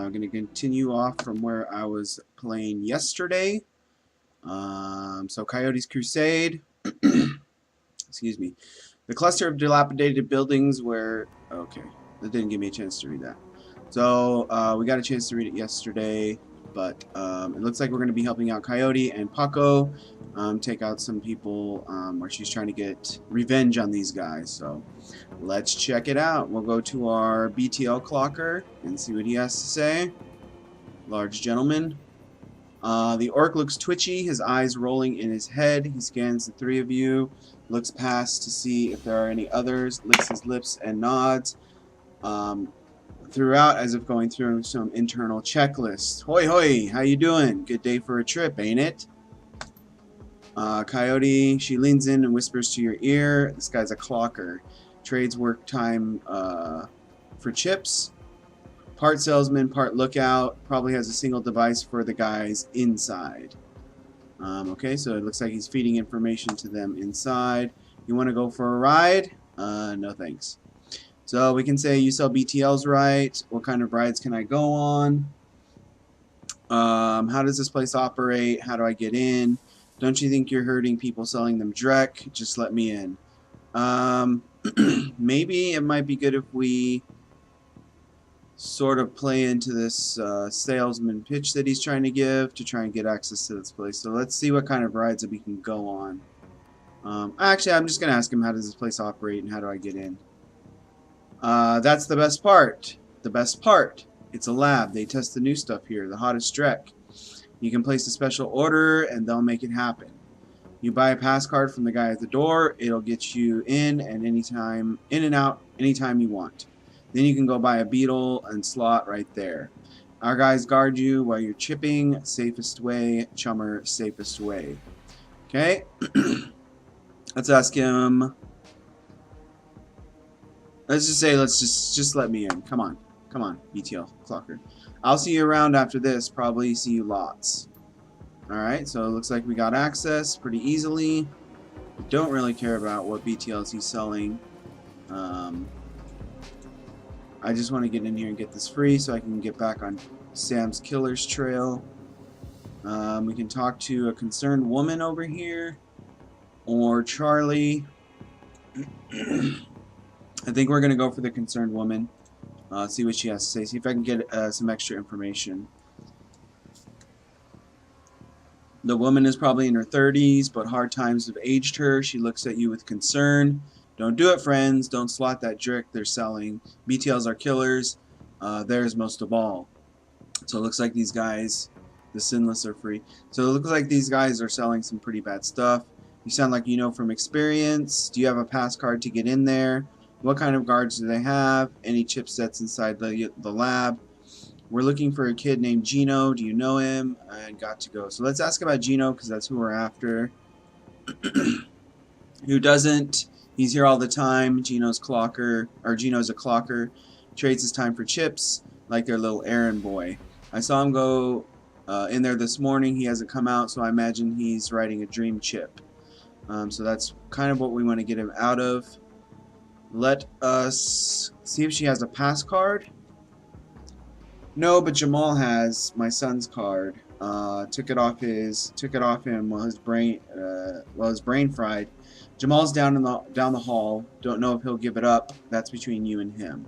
I'm going to continue off from where I was playing yesterday. So Coyote's Crusade. Excuse me. The cluster of dilapidated buildings where... Okay, that didn't give me a chance to read that. So we got a chance to read it yesterday, but it looks like we're going to be helping out Coyote and Paco take out some people where she's trying to get revenge on these guys. So let's check it out. We'll go to our BTL clocker and see what he has to say. Large gentleman. The orc looks twitchy, his eyes rolling in his head. He scans the three of you, looks past to see if there are any others, licks his lips and nods throughout as if going through some internal checklist. Hoi hoi, how you doing? Good day for a trip, ain't it? Coyote, she leans in and whispers to your ear. This guy's a clocker. Trades work time for chips. Part salesman, part lookout. Probably has a single device for the guys inside. Okay, so it looks like he's feeding information to them inside. You want to go for a ride? No thanks. So we can say you sell BTLs, right? What kind of rides can I go on? How does this place operate? How do I get in? Don't you think you're hurting people selling them Drek? Just let me in. Maybe it might be good if we sort of play into this salesman pitch that he's trying to give to try and get access to this place. So let's see what kind of rides that we can go on. Actually, I'm just going to ask him, how does this place operate and how do I get in? That's the best part. The best part. It's a lab. They test the new stuff here, the hottest Drek. You can place a special order and they'll make it happen. You buy a pass card from the guy at the door. It'll get you in and out anytime you want. Then you can go buy a beetle and slot right there. Our guys guard you while you're chipping. Safest way, chummer, safest way. Okay. Let's ask him. Let's just say, just let me in. Come on. Come on, BTL clocker. I'll see you around after this. Probably see you lots. Alright, so it looks like we got access pretty easily. We don't really care about what BTLs he's selling. I just want to get in here and get this free so I can get back on Sam's killer's trail. We can talk to a concerned woman over here. Or Charlie. I think we're going to go for the concerned woman. See what she has to say. See if I can get some extra information. The woman is probably in her 30s, but hard times have aged her. She looks at you with concern. Don't do it, friends. Don't slot that Drek they're selling. BTLs are killers. Theirs most of all. So it looks like these guys, the sinless, are free. So it looks like these guys are selling some pretty bad stuff. You sound like you know from experience. Do you have a pass card to get in there? What kind of guards do they have? Any chipsets inside the lab? We're looking for a kid named Gino. Do you know him? And got to go. So let's ask about Gino because that's who we're after. Who doesn't? He's here all the time. Gino's a clocker. Trades his time for chips like their little errand boy. I saw him go in there this morning. He hasn't come out, so I imagine he's writing a dream chip. So that's kind of what we want to get him out of. Let us see if she has a pass card. No, but Jamal has my son's card. Took it off him while his brain fried. Jamal's down the hall. Don't know if he'll give it up. That's between you and him.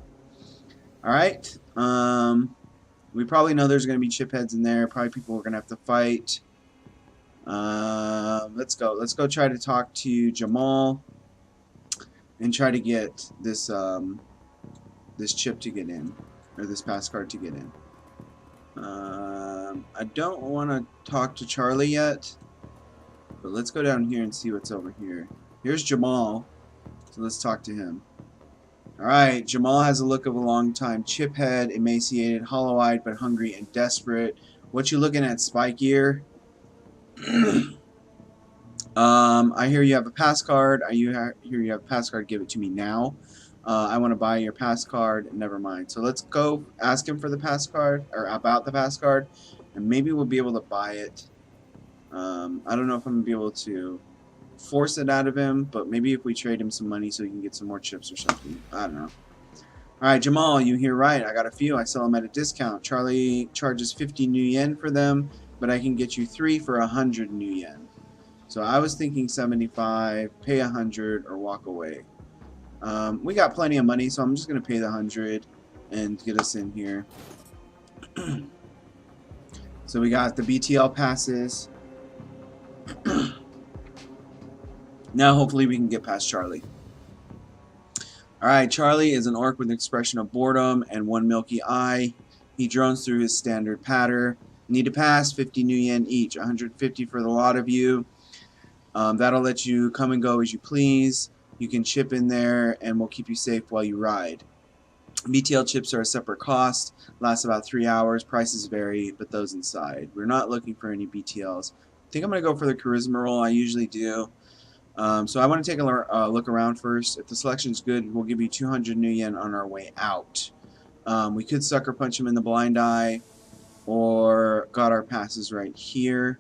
All right. We probably know there's going to be chip heads in there. Probably people we're going to have to fight. Let's go. Let's go try to talk to Jamal and try to get this this chip to get in, or this pass card to get in. I don't want to talk to Charlie yet, but let's go down here and see what's over here. Here's Jamal, so let's talk to him. Alright, Jamal has a look of a long-time chip head, emaciated, hollow-eyed, but hungry and desperate. What you looking at, Spike Ear? I hear you have a pass card. I hear you have a pass card. Give it to me now. I want to buy your pass card. Never mind. So let's go ask him for the pass card, or about the pass card, and maybe we'll be able to buy it. I don't know if I'm going to be able to force it out of him, but maybe if we trade him some money so he can get some more chips or something. I don't know. Alright, Jamal, you hear right. I got a few. I sell them at a discount. Charlie charges 50 new yen for them, but I can get you 3 for 100 new yen. So I was thinking 75, pay 100, or walk away. We got plenty of money, so I'm just going to pay the 100 and get us in here. So we got the BTL passes. Now hopefully we can get past Charlie. Alright, Charlie is an orc with an expression of boredom and one milky eye. He drones through his standard patter. Need to pass 50 new yen each, 150 for the lot of you. That'll let you come and go as you please. You can chip in there and we'll keep you safe while you ride. BTL chips are a separate cost, last about 3 hours. Prices vary, but those inside. We're not looking for any BTLs. I think I'm going to go for the charisma roll. I usually do. So I want to take a look around first. If the selection's good, we'll give you 200 new yen on our way out. We could sucker punch him in the blind eye, or got our passes right here.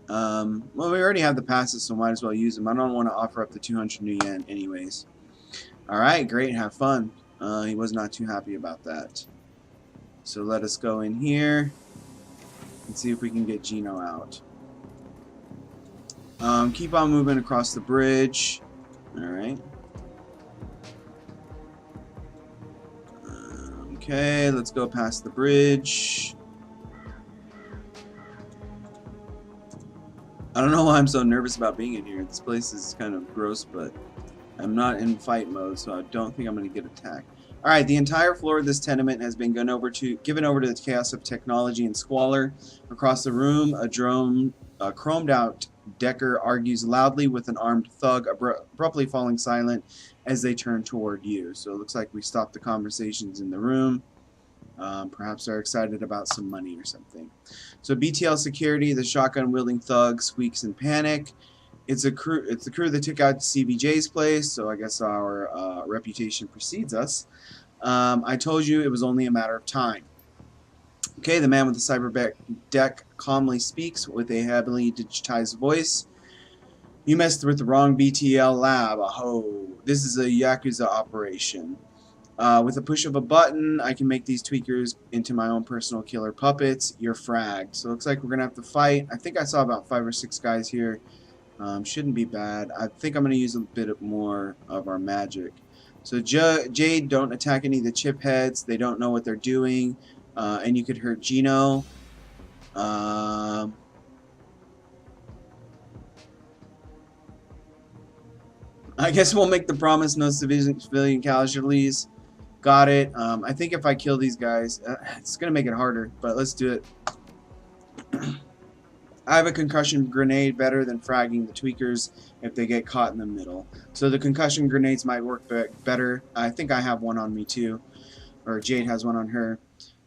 Well, we already have the passes, so might as well use them. I don't want to offer up the 200 new yen anyways. Alright, great, have fun. He was not too happy about that. So let us go in here and see if we can get Gino out. Keep on moving across the bridge. Alright. Okay, let's go past the bridge. I don't know why I'm so nervous about being in here. This place is kind of gross, but I'm not in fight mode, so I don't think I'm going to get attacked. Alright, the entire floor of this tenement has been given over to the chaos of technology and squalor. Across the room, a chromed out Decker argues loudly with an armed thug, abruptly falling silent as they turn toward you. So it looks like we stopped the conversations in the room. Perhaps they're excited about some money or something. So BTL security, the shotgun-wielding thug squeaks in panic. It's the crew that took out CBJ's place, so I guess our reputation precedes us. I told you it was only a matter of time. Okay, the man with the cyber deck calmly speaks with a heavily digitized voice. You messed with the wrong BTL lab. Aho. This is a Yakuza operation. With a push of a button, I can make these tweakers into my own personal killer puppets. You're fragged. So it looks like we're going to have to fight. I think I saw about 5 or 6 guys here. Shouldn't be bad. I think I'm going to use a bit more of our magic. So Jade, don't attack any of the chip heads. They don't know what they're doing. And you could hurt Gino. I guess we'll make the promise, no civilian casualties. Got it. I think if I kill these guys, it's going to make it harder, but let's do it. I have a concussion grenade, better than fragging the tweakers if they get caught in the middle. So the concussion grenades might work better. I think I have one on me too, or Jade has one on her.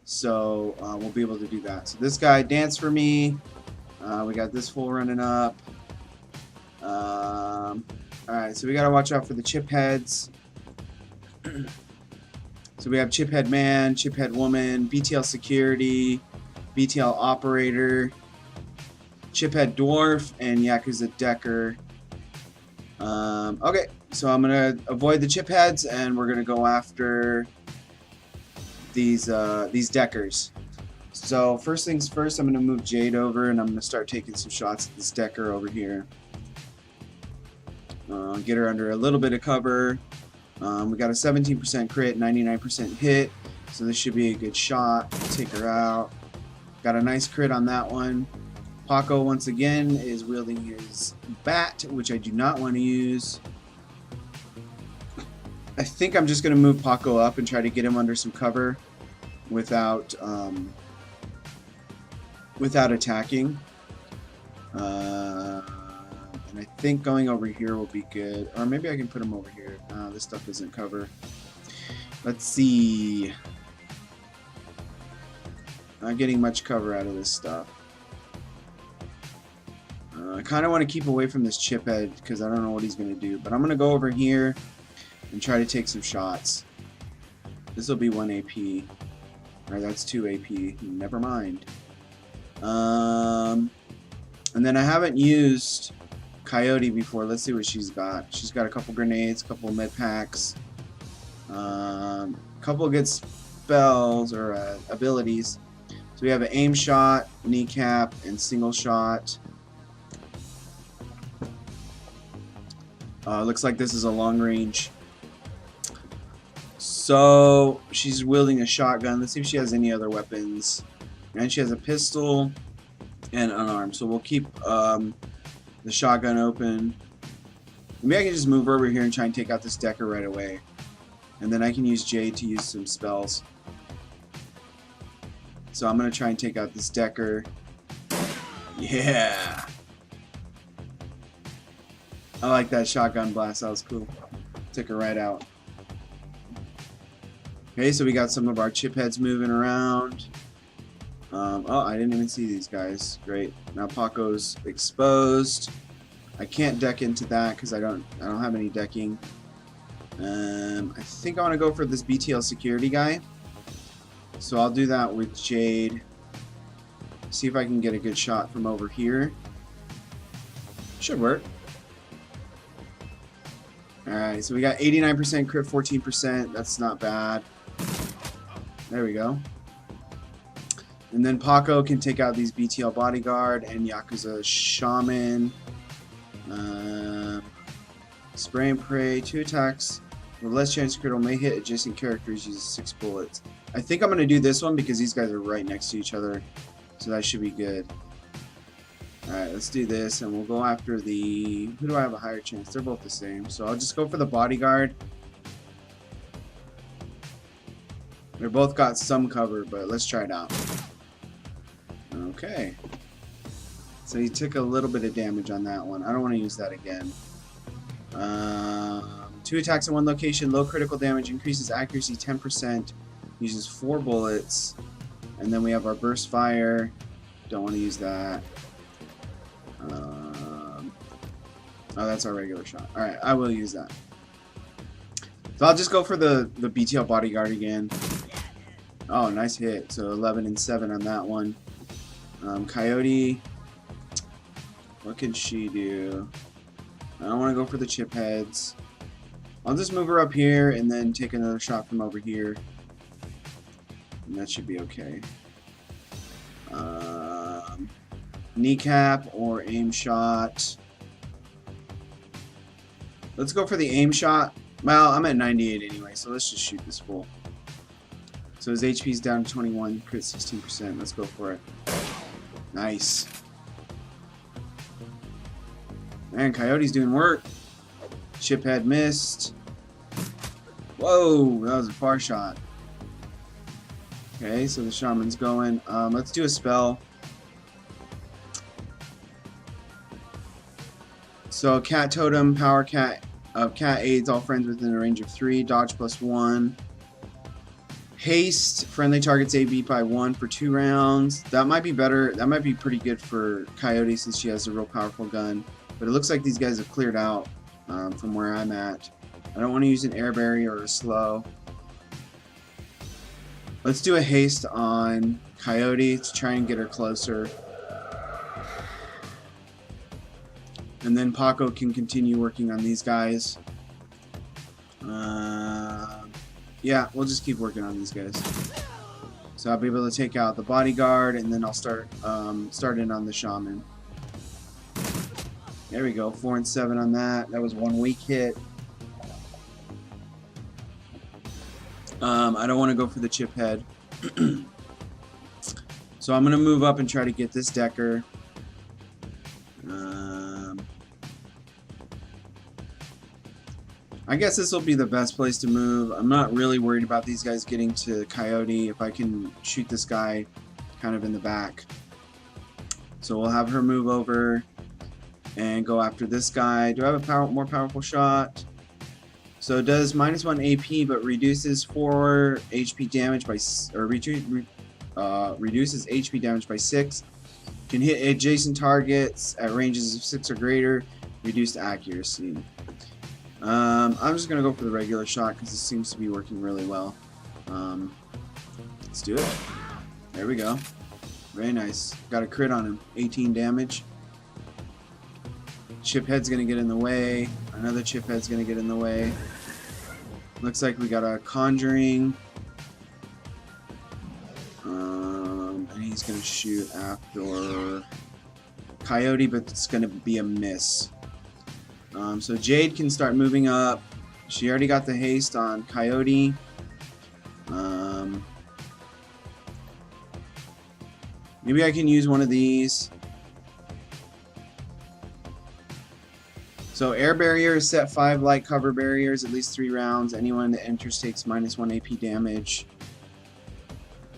So we'll be able to do that. So this guy, dance for me. We got this fool running up. Alright, so we gotta watch out for the chip heads. So we have chip head man, chip head woman, BTL security, BTL operator, chip head dwarf, and Yakuza Decker. Okay, so I'm gonna avoid the chip heads, and we're gonna go after these Deckers. So first things first, I'm gonna move Jade over, and I'm gonna start taking some shots at this Decker over here. Get her under a little bit of cover. We got a 17% crit, 99% hit, so this should be a good shot. Take her out. Got a nice crit on that one. Paco once again is wielding his bat, which I do not want to use. I think I'm just going to move Paco up and try to get him under some cover without attacking. And I think going over here will be good. Or maybe I can put him over here. This stuff isn't cover. Let's see. Not getting much cover out of this stuff. I kind of want to keep away from this chip head because I don't know what he's going to do. But I'm going to go over here and try to take some shots. This will be 1 AP. Or that's 2 AP. Never mind. And then I haven't used Coyote before. Let's see what she's got. She's got a couple grenades, a couple med packs. couple good spells or abilities. So we have an aim shot, kneecap, and single shot. Looks like this is a long range. So she's wielding a shotgun. Let's see if she has any other weapons. And she has a pistol and unarmed. So we'll keep the shotgun open. Maybe I can just move over here and try and take out this Decker right away. And then I can use Jade to use some spells. So I'm going to try and take out this Decker. Yeah! I like that shotgun blast. That was cool. Took her right out. Okay, so we got some of our chip heads moving around. Oh, I didn't even see these guys. Great. Now Paco's exposed. I can't deck into that because I don't have any decking. I think I want to go for this BTL security guy. So I'll do that with Jade. See if I can get a good shot from over here. Should work. Alright, so we got 89% crit, 14%. That's not bad. There we go. And then Paco can take out these BTL bodyguard and Yakuza shaman. Spray and pray, 2 attacks with less chance of critical may hit adjacent characters, uses 6 bullets. I think I'm going to do this one because these guys are right next to each other, so that should be good. Alright, let's do this, and we'll go after the... Who do I have a higher chance? They're both the same, so I'll just go for the bodyguard. They're both got some cover, but let's try it out. Okay. So he took a little bit of damage on that one. I don't want to use that again. 2 attacks in 1 location, low critical damage, increases accuracy 10%, uses 4 bullets, and then we have our burst fire. Don't want to use that. Oh, that's our regular shot. Alright, I will use that. So I'll just go for the BTL bodyguard again. Oh, nice hit. So 11 and 7 on that one. Coyote. What can she do? I don't want to go for the chip heads. I'll just move her up here and then take another shot from over here. And that should be okay. Kneecap or aim shot. Let's go for the aim shot. Well, I'm at 98 anyway, so let's just shoot this fool. So his HP's down to 21, crit 16%. Let's go for it. Nice. Man, Coyote's doing work. Chip head missed. Whoa, that was a far shot. Okay, so the shaman's going. Let's do a spell. So cat totem, power cat cat aids all friends within a range of 3, dodge +1. Haste, friendly targets AB by 1 for 2 rounds. That might be better. That might be pretty good for Coyote since she has a real powerful gun. But it looks like these guys have cleared out from where I'm at. I don't want to use an air barrier or a slow. Let's do a haste on Coyote to try and get her closer. And then Paco can continue working on these guys. Yeah, we'll just keep working on these guys. So I'll be able to take out the bodyguard, and then I'll start in on the shaman. There we go, 4 and 7 on that. That was 1 weak hit. I don't want to go for the chip head. So I'm going to move up and try to get this Decker. I guess this will be the best place to move. I'm not really worried about these guys getting to Coyote if I can shoot this guy kind of in the back. So we'll have her move over and go after this guy. Do I have a more powerful shot? So it does -1 AP but reduces 4 HP damage by reduces HP damage by 6. Can hit adjacent targets at ranges of 6 or greater. Reduced accuracy. I'm just gonna go for the regular shot because this seems to be working really well. Let's do it. There we go. Very nice. Got a crit on him. 18 damage. Chip head's gonna get in the way. Another chip head's gonna get in the way. Looks like we got a conjuring. just going to shoot after Coyote, but it's going to be a miss. So Jade can start moving up. She already got the haste on Coyote. Maybe I can use one of these. So air barriers set 5 light cover barriers, at least 3 rounds. Anyone that enters takes -1 AP damage.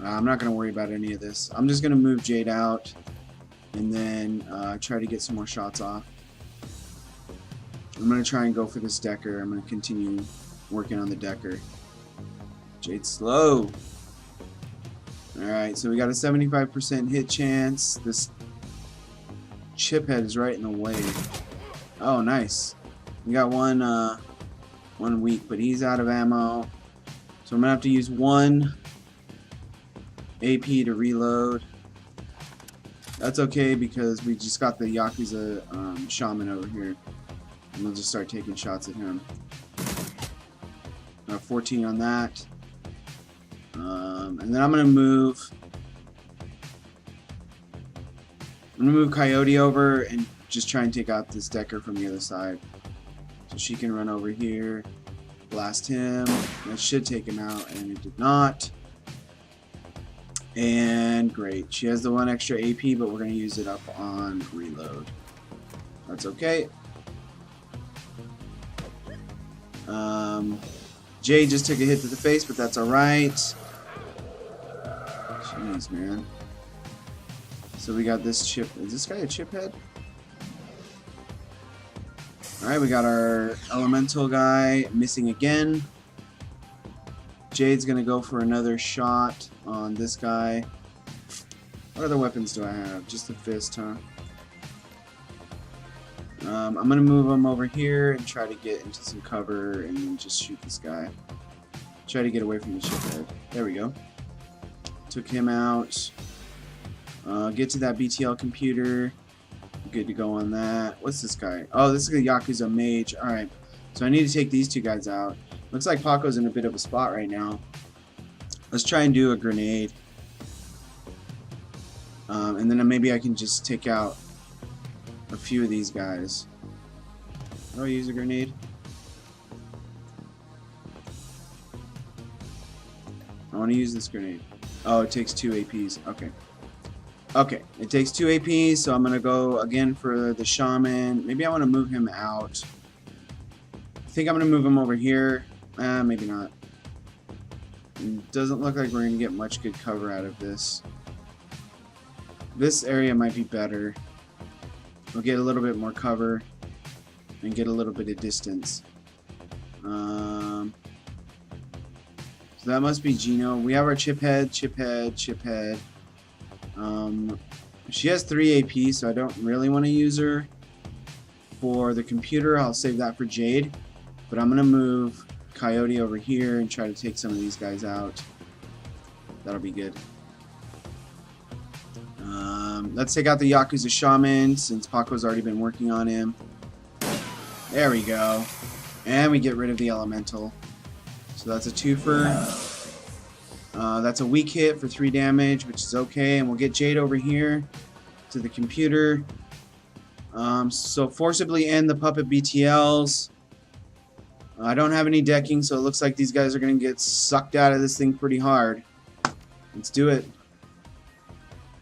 I'm not going to worry about any of this. I'm just going to move Jade out and then try to get some more shots off. I'm going to try and go for this Decker. I'm going to continue working on the Decker. Jade's slow. Alright, so we got a 75% hit chance. This chip head is right in the way. Oh, nice. We got one weak, but he's out of ammo. So I'm going to have to use 1 AP to reload. That's okay because we just got the Yakuza shaman over here. And we'll just start taking shots at him. 14 on that. And then I'm gonna move Coyote over and just try and take out this Decker from the other side. So she can run over here, blast him. That should take him out, and it did not. And great, she has the 1 extra AP, but we're gonna use it up on reload. That's okay. Jade just took a hit to the face, but that's alright. Jeez, man. So we got this chip. Is this guy a chip head? Alright, we got our elemental guy missing again. Jade's gonna go for another shot on this guy. What other weapons do I have? Just the fist, huh? I'm gonna move him over here and try to get into some cover and then just shoot this guy. Try to get away from the chip head. There we go. Took him out. Get to that BTL computer. Good to go on that. What's this guy? Oh, this is a Yakuza mage. Alright. So I need to take these 2 guys out. Looks like Paco's in a bit of a spot right now. Let's try and do a grenade. And then maybe I can just take out a few of these guys. How do I use a grenade? I want to use this grenade. Oh, it takes 2 APs. Okay. Okay, it takes 2 APs, so I'm going to go again for the shaman. Maybe I want to move him out. I think I'm going to move him over here. Maybe not. It doesn't look like we're going to get much good cover out of this. This area might be better. We'll get a little bit more cover and get a little bit of distance. So that must be Gino. We have our chip head. She has 3 AP, so I don't really want to use her for the computer. I'll save that for Jade. But I'm going to move Coyote over here and try to take some of these guys out. That'll be good. Let's take out the Yakuza Shaman since Paco's already been working on him. There we go. And we get rid of the Elemental. So that's a 2-fer. That's a weak hit for 3 damage, which is okay. And we'll get Jade over here to the computer. So forcibly end the puppet BTLs. I don't have any decking, so it looks like these guys are going to get sucked out of this thing pretty hard. Let's do it.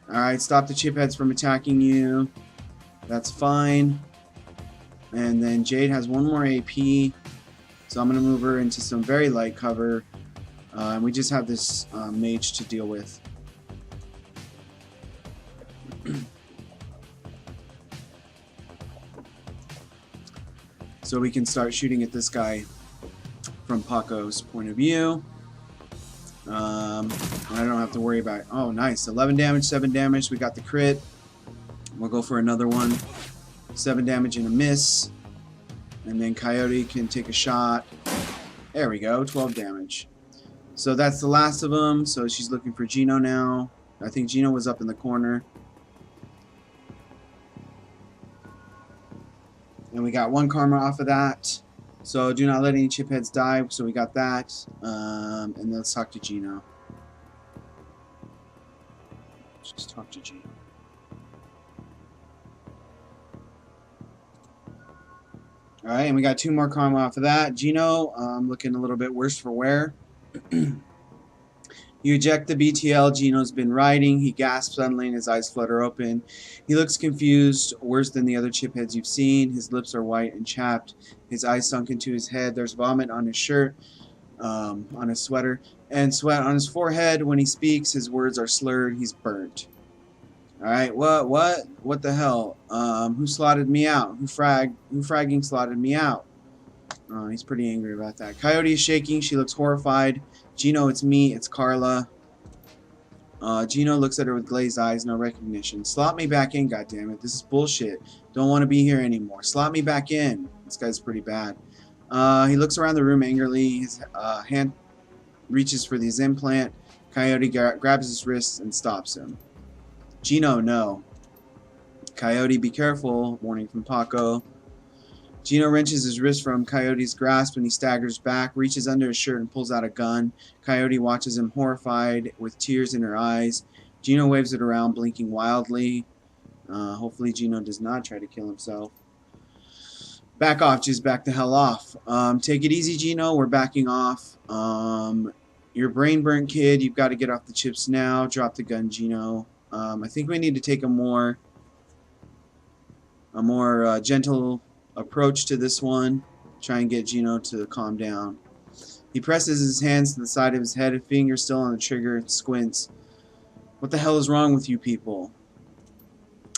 Alright, stop the chip heads from attacking you. That's fine. And then Jade has 1 more AP. So I'm going to move her into some very light cover. And we just have this mage to deal with. So we can start shooting at this guy from Paco's point of view. I don't have to worry about it. Oh, nice. 11 damage, 7 damage. We got the crit. We'll go for another one. 7 damage and a miss. And then Coyote can take a shot. There we go. 12 damage. So that's the last of them. So she's looking for Gino now. I think Gino was up in the corner. And we got 1 karma off of that. So do not let any chip heads die. So we got that. And let's talk to Gino. Just talk to Gino. Alright, and we got 2 more karma off of that. Gino, looking a little bit worse for wear. You eject the BTL Gino's been riding. He gasps suddenly and his eyes flutter open. He looks confused, worse than the other chipheads you've seen. His lips are white and chapped. His eyes sunk into his head. There's vomit on his shirt, on his sweater, and sweat on his forehead. When he speaks, his words are slurred. He's burnt. Alright, what the hell? Who slotted me out? Who fragging slotted me out? He's pretty angry about that. Coyote is shaking. She looks horrified. Gino, it's me. It's Carla. Gino looks at her with glazed eyes. No recognition. Slot me back in, goddammit. This is bullshit. Don't want to be here anymore. Slot me back in. This guy's pretty bad. He looks around the room angrily. His hand reaches for his implant. Coyote grabs his wrist and stops him. Gino, no. Coyote, be careful. Warning from Paco. Gino wrenches his wrist from Coyote's grasp and he staggers back, reaches under his shirt and pulls out a gun. Coyote watches him horrified with tears in her eyes. Gino waves it around, blinking wildly. Hopefully Gino does not try to kill himself. Back off, just back the hell off. Take it easy, Gino. We're backing off. You're brain burnt, kid. You've got to get off the chips now. Drop the gun, Gino. I think we need to take a more gentle approach to this one. Try and get Gino to calm down. He presses his hands to the side of his head, his finger still on the trigger, and squints. What the hell is wrong with you people?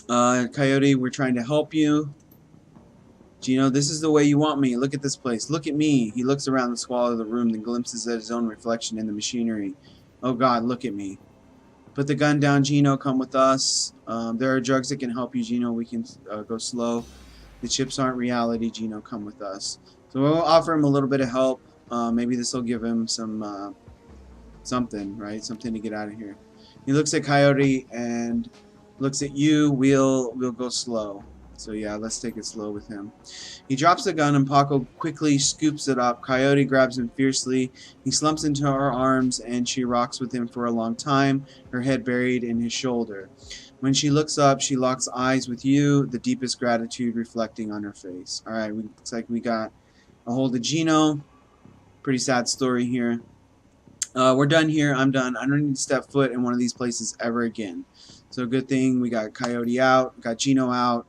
Coyote, we're trying to help you. Gino, this is the way you want me. Look at this place. Look at me. He looks around the squalor of the room, then glimpses at his own reflection in the machinery. Oh God, look at me. Put the gun down, Gino. Come with us. There are drugs that can help you, Gino. We can go slow. The chips aren't reality, Gino. Come with us. So we'll offer him a little bit of help. Maybe this will give him some something, right? Something to get out of here. He looks at Coyote and looks at you. We'll go slow. So yeah, let's take it slow with him. He drops the gun and Paco quickly scoops it up. Coyote grabs him fiercely. He slumps into her arms and she rocks with him for a long time, her head buried in his shoulder. When she looks up, she locks eyes with you, the deepest gratitude reflecting on her face. Alright, looks like we got a hold of Gino. Pretty sad story here. We're done here. I'm done. I don't need to step foot in one of these places ever again. So good thing we got Coyote out, got Gino out,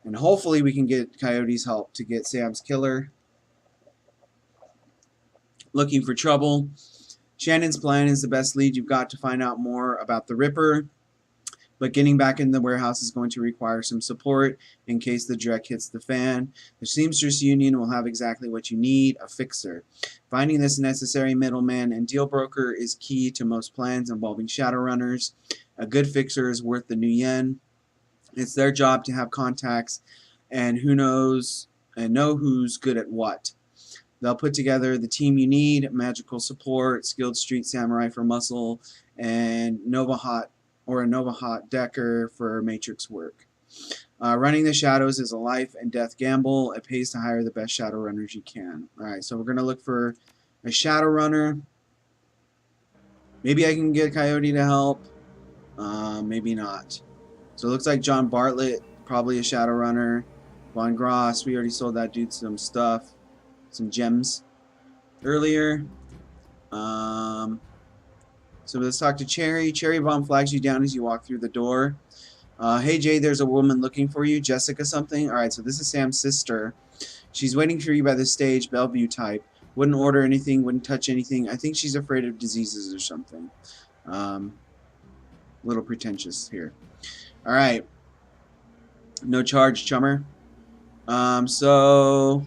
and hopefully we can get Coyote's help to get Sam's killer. Looking for trouble. Shannon's plan is the best lead you've got to find out more about the Ripper. But getting back in the warehouse is going to require some support in case the dreck hits the fan. The Seamstress Union will have exactly what you need, a fixer. Finding this necessary middleman and deal broker is key to most plans involving Shadowrunners. A good fixer is worth the new yen. It's their job to have contacts and know who's good at what. They'll put together the team you need, magical support, skilled street samurai for muscle, and Nova Hot Decker for matrix work. Running the shadows is a life and death gamble. It pays to hire the best Shadowrunners you can. Alright, so we're going to look for a Shadowrunner. Maybe I can get Coyote to help. Maybe not. So it looks like John Bartlett, probably a Shadowrunner. Von Gross, we already sold that dude some stuff. Some gems earlier. So let's talk to Cherry. Cherry Bomb flags you down as you walk through the door. Hey Jade, there's a woman looking for you. Jessica something. Alright, so this is Sam's sister. She's waiting for you by the stage, Bellevue type. Wouldn't order anything, wouldn't touch anything. I think she's afraid of diseases or something. Little pretentious here. Alright. No charge, chummer. So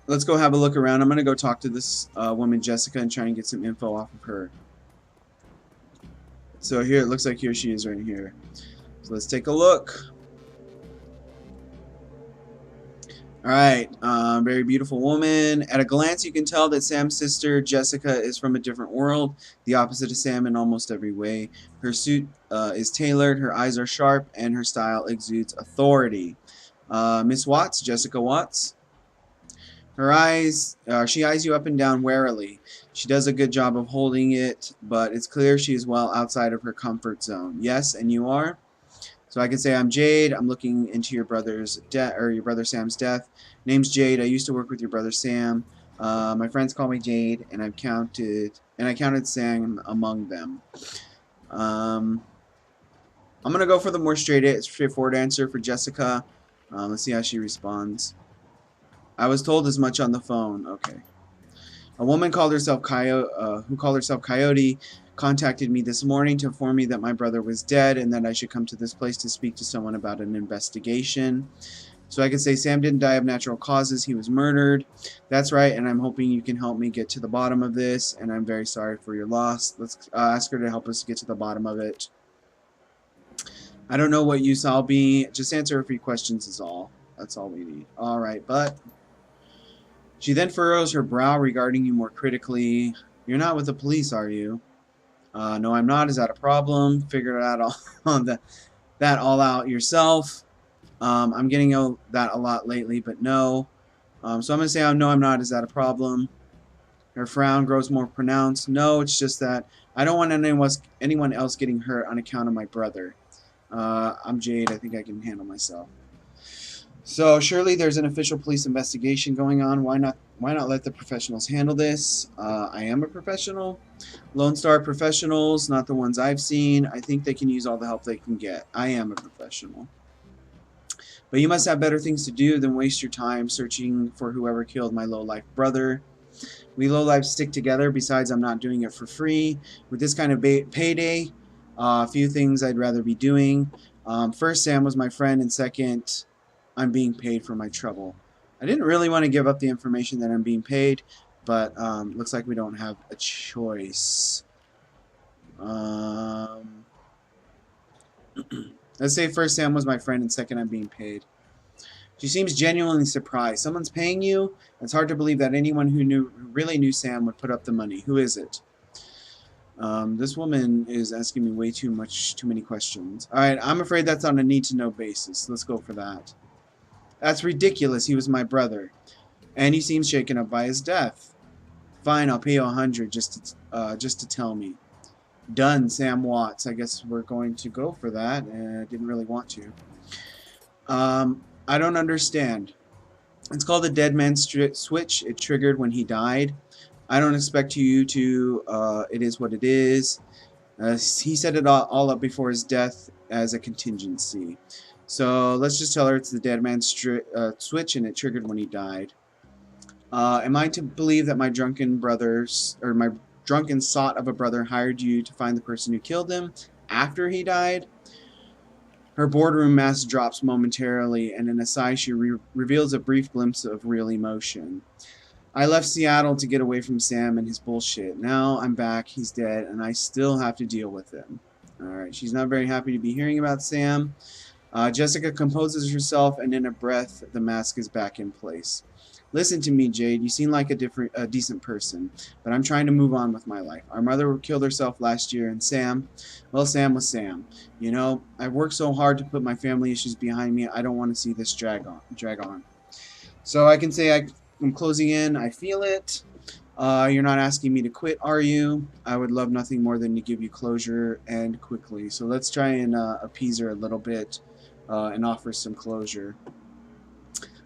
let's go have a look around. I'm going to go talk to this woman, Jessica, and try and get some info off of her. So here, it looks like here she is right here. So let's take a look. Alright, very beautiful woman. At a glance, you can tell that Sam's sister, Jessica, is from a different world, the opposite of Sam in almost every way. Her suit is tailored, her eyes are sharp, and her style exudes authority. Miss Watts, Jessica Watts. Her eyes, she eyes you up and down warily. She does a good job of holding it, but it's clear she is well outside of her comfort zone. Yes, and you are? So I can say, I'm Jade. I'm looking into your brother's death, or your brother Sam's death. Name's Jade. I used to work with your brother Sam. My friends call me Jade, and I counted Sam among them. I'm gonna go for the more straightforward answer for Jessica. Let's see how she responds. I was told as much on the phone. Okay. A woman who called herself Coyote contacted me this morning to inform me that my brother was dead and that I should come to this place to speak to someone about an investigation. So I can say Sam didn't die of natural causes. He was murdered. That's right, and I'm hoping you can help me get to the bottom of this, and I'm very sorry for your loss. Let's ask her to help us get to the bottom of it. I don't know what use I'll be. Just answer a few questions is all. That's all we need. All right, but she then furrows her brow regarding you more critically. You're not with the police, are you? No, I'm not. Is that a problem? Figure that all out yourself. I'm getting that a lot lately, but no. So I'm going to say, oh, no, I'm not. Is that a problem? Her frown grows more pronounced. No, it's just that I don't want anyone else getting hurt on account of my brother. I'm Jade. I think I can handle myself. So surely there's an official police investigation going on. Why not let the professionals handle this? I am a professional. Lone Star professionals, not the ones I've seen. I think they can use all the help they can get. I am a professional. But you must have better things to do than waste your time searching for whoever killed my low-life brother. We lowlifes stick together. Besides, I'm not doing it for free. With this kind of payday, a few things I'd rather be doing. First, Sam was my friend, and second, I'm being paid for my trouble. I didn't really want to give up the information that I'm being paid, but looks like we don't have a choice. Let's say first Sam was my friend, and second I'm being paid. She seems genuinely surprised. Someone's paying you? It's hard to believe that anyone who really knew Sam would put up the money. Who is it? This woman is asking me way too many questions. Alright, I'm afraid that's on a need-to-know basis. Let's go for that. That's ridiculous. He was my brother. And he seems shaken up by his death. Fine, I'll pay you 100 just to tell me. Done, Sam Watts. I guess we're going to go for that. I didn't really want to. I don't understand. It's called the dead man switch. It triggered when he died. I don't expect you to. It is what it is. He set it all up before his death as a contingency. So let's just tell her it's the dead man switch, and it triggered when he died. Am I to believe that my drunken sot of a brother hired you to find the person who killed him after he died? Her boardroom mask drops momentarily, and in a sigh she reveals a brief glimpse of real emotion. I left Seattle to get away from Sam and his bullshit. Now I'm back, he's dead, and I still have to deal with him. Alright, she's not very happy to be hearing about Sam. Jessica composes herself, and in a breath, the mask is back in place. Listen to me, Jade. You seem like a decent person, but I'm trying to move on with my life. Our mother killed herself last year, and Sam, well, Sam was Sam. You know, I've worked so hard to put my family issues behind me. I don't want to see this drag on. So I can say I'm closing in. I feel it. You're not asking me to quit, are you? I would love nothing more than to give you closure, and quickly. So let's try and appease her a little bit and offer some closure.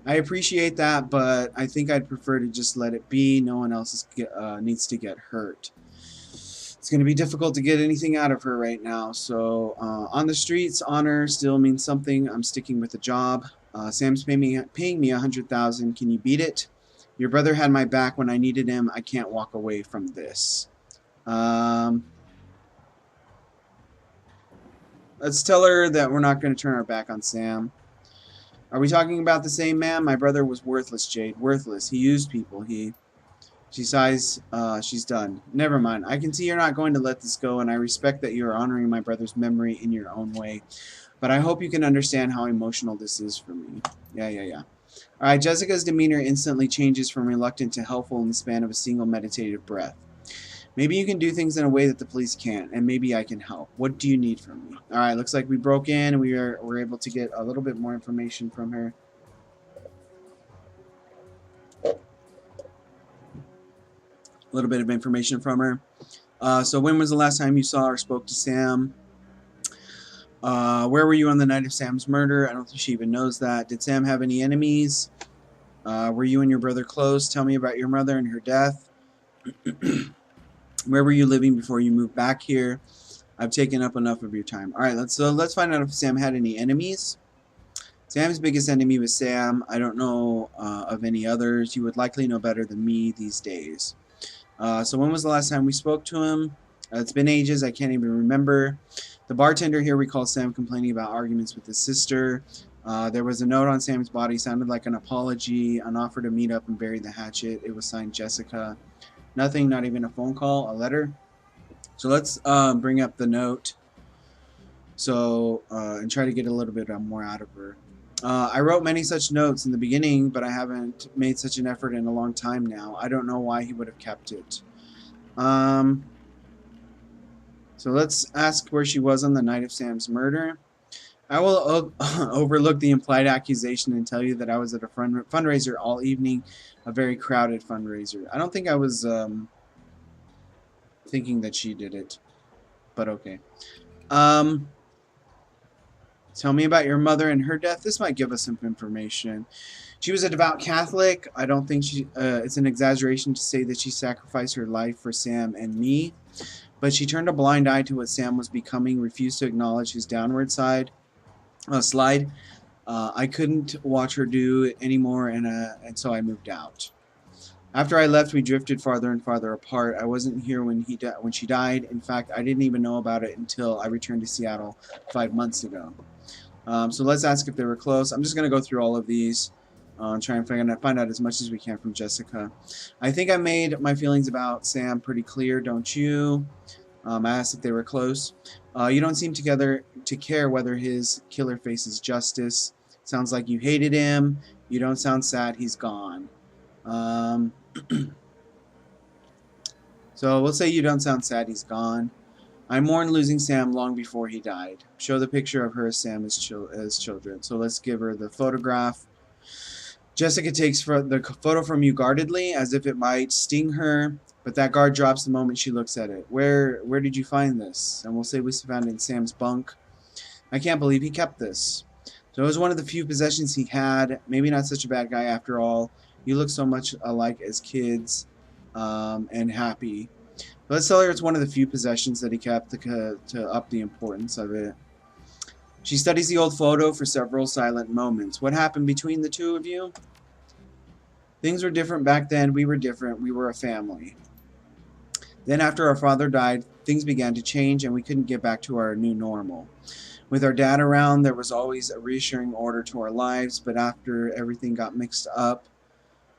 I appreciate that, but I think I'd prefer to just let it be. No one else needs to get hurt. It's going to be difficult to get anything out of her right now. So on the streets, honor still means something. I'm sticking with the job. Sam's paying me $100,000. Can you beat it? Your brother had my back when I needed him. I can't walk away from this. Let's tell her that we're not going to turn our back on Sam. Are we talking about the same man? My brother was worthless, Jade. Worthless. He used people. She sighs. She's done. Never mind. I can see you're not going to let this go, and I respect that you are honoring my brother's memory in your own way. But I hope you can understand how emotional this is for me. Yeah. Alright, Jessica's demeanor instantly changes from reluctant to helpful in the span of a single meditative breath. Maybe you can do things in a way that the police can't, and maybe I can help. What do you need from me? Alright, looks like we broke in, and we're able to get a little bit more information from her. A little bit of information from her. So when was the last time you saw or spoke to Sam? Where were you on the night of Sam's murder? I don't think she even knows that. Did Sam have any enemies? Were you and your brother close? Tell me about your mother and her death. Where were you living before you moved back here? I've taken up enough of your time. All right, let's find out if Sam had any enemies. Sam's biggest enemy was Sam. I don't know of any others. You would likely know better than me these days. So when was the last time we spoke to him? It's been ages. I can't even remember. The bartender here recalls Sam complaining about arguments with his sister. There was a note on Sam's body. Sounded like an apology, an offer to meet up and bury the hatchet. It was signed Jessica. Nothing, not even a phone call, a letter. So let's bring up the note. So and try to get a little bit more out of her. I wrote many such notes in the beginning, but I haven't made such an effort in a long time now. I don't know why he would have kept it. So let's ask where she was on the night of Sam's murder. I will overlook the implied accusation and tell you that I was at a fundraiser all evening, a very crowded fundraiser. I don't think I was thinking that she did it, but okay. Tell me about your mother and her death. This might give us some information. She was a devout Catholic. I don't think it's an exaggeration to say that she sacrificed her life for Sam and me. But she turned a blind eye to what Sam was becoming, refused to acknowledge his downward slide. I couldn't watch her do it anymore, and so I moved out. After I left, we drifted farther and farther apart. I wasn't here when she died. In fact, I didn't even know about it until I returned to Seattle 5 months ago. So let's ask if they were close. I'm just going to go through all of these and try and find out as much as we can from Jessica. I think I made my feelings about Sam pretty clear, don't you? I asked if they were close. You don't seem to care whether his killer faces justice. Sounds like you hated him. You don't sound sad he's gone. So we'll say you don't sound sad he's gone. I mourned losing Sam long before he died. Show the picture of her as Sam as children. So let's give her the photograph. Jessica takes the photo from you guardedly, as if it might sting her, but that guard drops the moment she looks at it. Where did you find this? And we'll say we found it in Sam's bunk. I can't believe he kept this. So it was one of the few possessions he had. Maybe not such a bad guy after all. You look so much alike as kids, and happy. But let's tell her it's one of the few possessions that he kept to up the importance of it. She studies the old photo for several silent moments. What happened between the two of you? Things were different back then. We were different. We were a family. Then after our father died, things began to change and we couldn't get back to our new normal. With our dad around, there was always a reassuring order to our lives, but after everything got mixed up,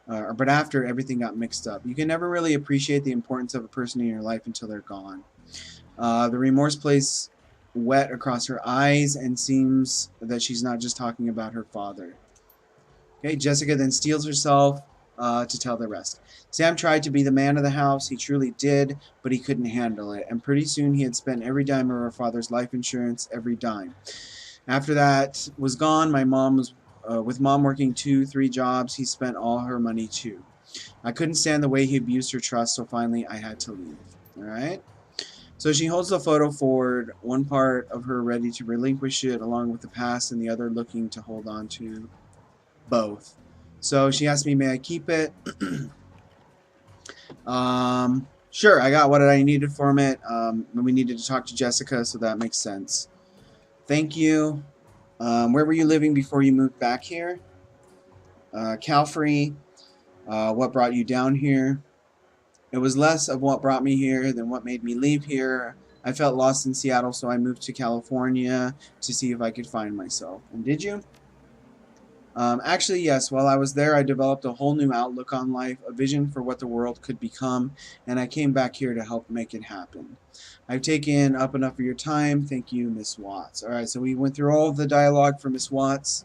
you can never really appreciate the importance of a person in your life until they're gone. The remorse plays wet across her eyes and seems that she's not just talking about her father. Okay, Jessica then steels herself to tell the rest. Sam tried to be the man of the house. He truly did, but he couldn't handle it. And pretty soon he had spent every dime of our father's life insurance, every dime. After that was gone, my mom was with mom working 2-3 jobs, he spent all her money too. I couldn't stand the way he abused her trust, so finally I had to leave. All right. So she holds the photo forward, one part of her ready to relinquish it along with the past and the other looking to hold on to both. So she asked me, may I keep it? Sure, I got what I needed from it. We needed to talk to Jessica, so that makes sense. Thank you. Where were you living before you moved back here? Calfrey. What brought you down here? It was less of what brought me here than what made me leave here. I felt lost in Seattle, so I moved to California to see if I could find myself. And did you? Actually, yes. While I was there, I developed a whole new outlook on life, a vision for what the world could become, and I came back here to help make it happen. I've taken up enough of your time. Thank you, Miss Watts. All right, so we went through all of the dialogue for Miss Watts.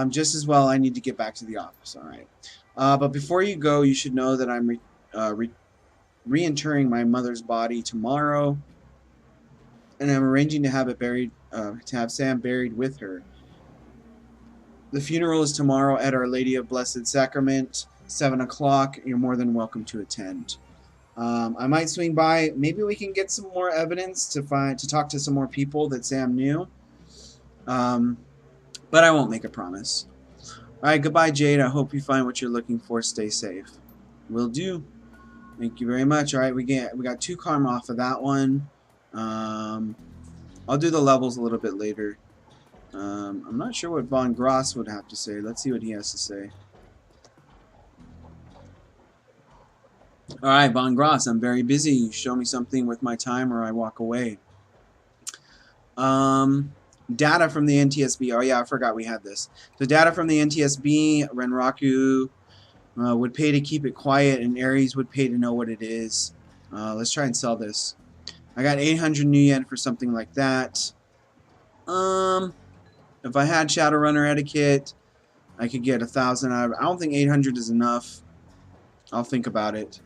Just as well, I need to get back to the office. All right. But before you go, you should know that I'm reinterring my mother's body tomorrow, and I'm arranging to have Sam buried with her. The funeral is tomorrow at Our Lady of Blessed Sacrament, 7 o'clock. You're more than welcome to attend. I might swing by. Maybe we can get some more evidence to talk to some more people that Sam knew. But I won't make a promise. All right, goodbye, Jade. I hope you find what you're looking for. Stay safe. Will do. Thank you very much. All right, we got 2 karma off of that one. I'll do the levels a little bit later. I'm not sure what Von Gross would have to say. Let's see what he has to say. All right, Von Gross, I'm very busy. You show me something with my time or I walk away. Data from the NTSB. Oh, yeah, I forgot we had this. The data from the NTSB, Renraku would pay to keep it quiet, and Ares would pay to know what it is. Let's try and sell this. I got 800 new yen for something like that. If I had Shadowrunner etiquette, I could get 1,000 out of it. I don't think 800 is enough. I'll think about it.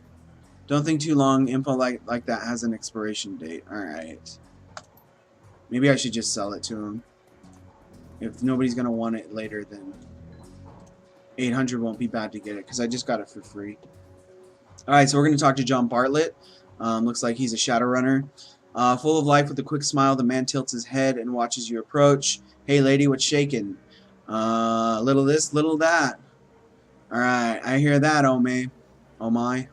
Don't think too long. Info like that has an expiration date. Alright. Maybe I should just sell it to him. If nobody's going to want it later, then 800 won't be bad to get it, because I just got it for free. Alright, so we're going to talk to John Bartlett. Looks like he's a Shadowrunner. Full of life with a quick smile, the man tilts his head and watches you approach. Hey lady, what's shaking? Little this, little that. Alright, I hear that, oh my. Oh my?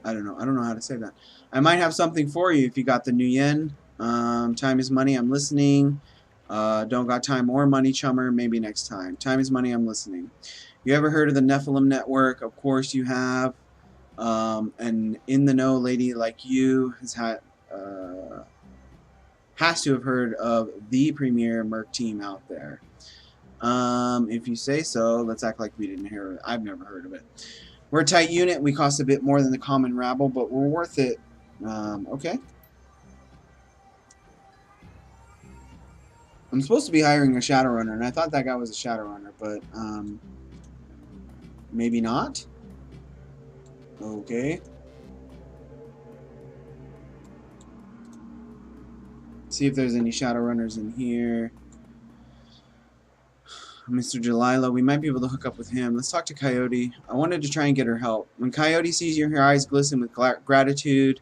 I don't know how to say that. I might have something for you if you got the new yen. Time is money, I'm listening. Don't got time or money, chummer, maybe next time. Time is money, I'm listening. You ever heard of the Nephilim Network? Of course you have. An in-the-know lady like you has to have heard of the premier merc team out there. If you say so, let's act like we didn't hear it. I've never heard of it. We're a tight unit. We cost a bit more than the common rabble, but we're worth it. Okay. I'm supposed to be hiring a Shadowrunner, and I thought that guy was a Shadowrunner, but maybe not. Okay. See if there's any Shadowrunners in here. Mr. Delilah, we might be able to hook up with him. Let's talk to Coyote. I wanted to try and get her help. When Coyote sees you, her eyes glisten with gratitude.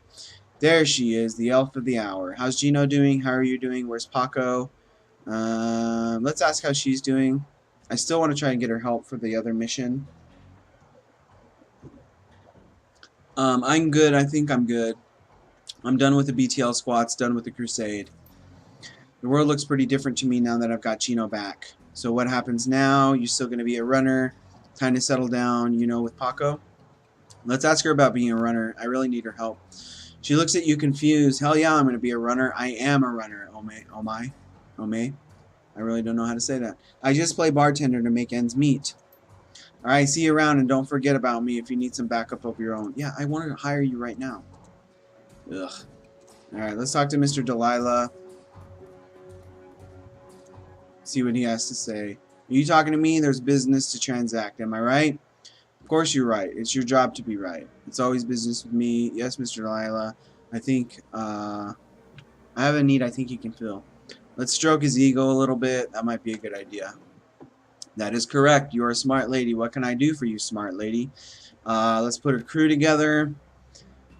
There she is, the elf of the hour. How's Gino doing? How are you doing? Where's Paco? Let's ask how she's doing. I still want to try and get her help for the other mission. I'm good. I think I'm good. I'm done with the BTL squats, done with the crusade. The world looks pretty different to me now that I've got Gino back. So what happens now? You're still going to be a runner. Time to settle down, you know, with Paco. Let's ask her about being a runner. I really need her help. She looks at you confused. Hell yeah, I'm going to be a runner. I am a runner. Oh my. I really don't know how to say that. I just play bartender to make ends meet. Alright, see you around, and don't forget about me if you need some backup of your own. Yeah, I want to hire you right now. Ugh. Alright, let's talk to Mr. Delilah. See what he has to say. Are you talking to me? There's business to transact. Am I right? Of course you're right. It's your job to be right. It's always business with me. Yes, Mr. Delilah. I think, I have a need I think you can fill. Let's stroke his ego a little bit. That might be a good idea. That is correct. You are a smart lady. What can I do for you, smart lady? Let's put a crew together.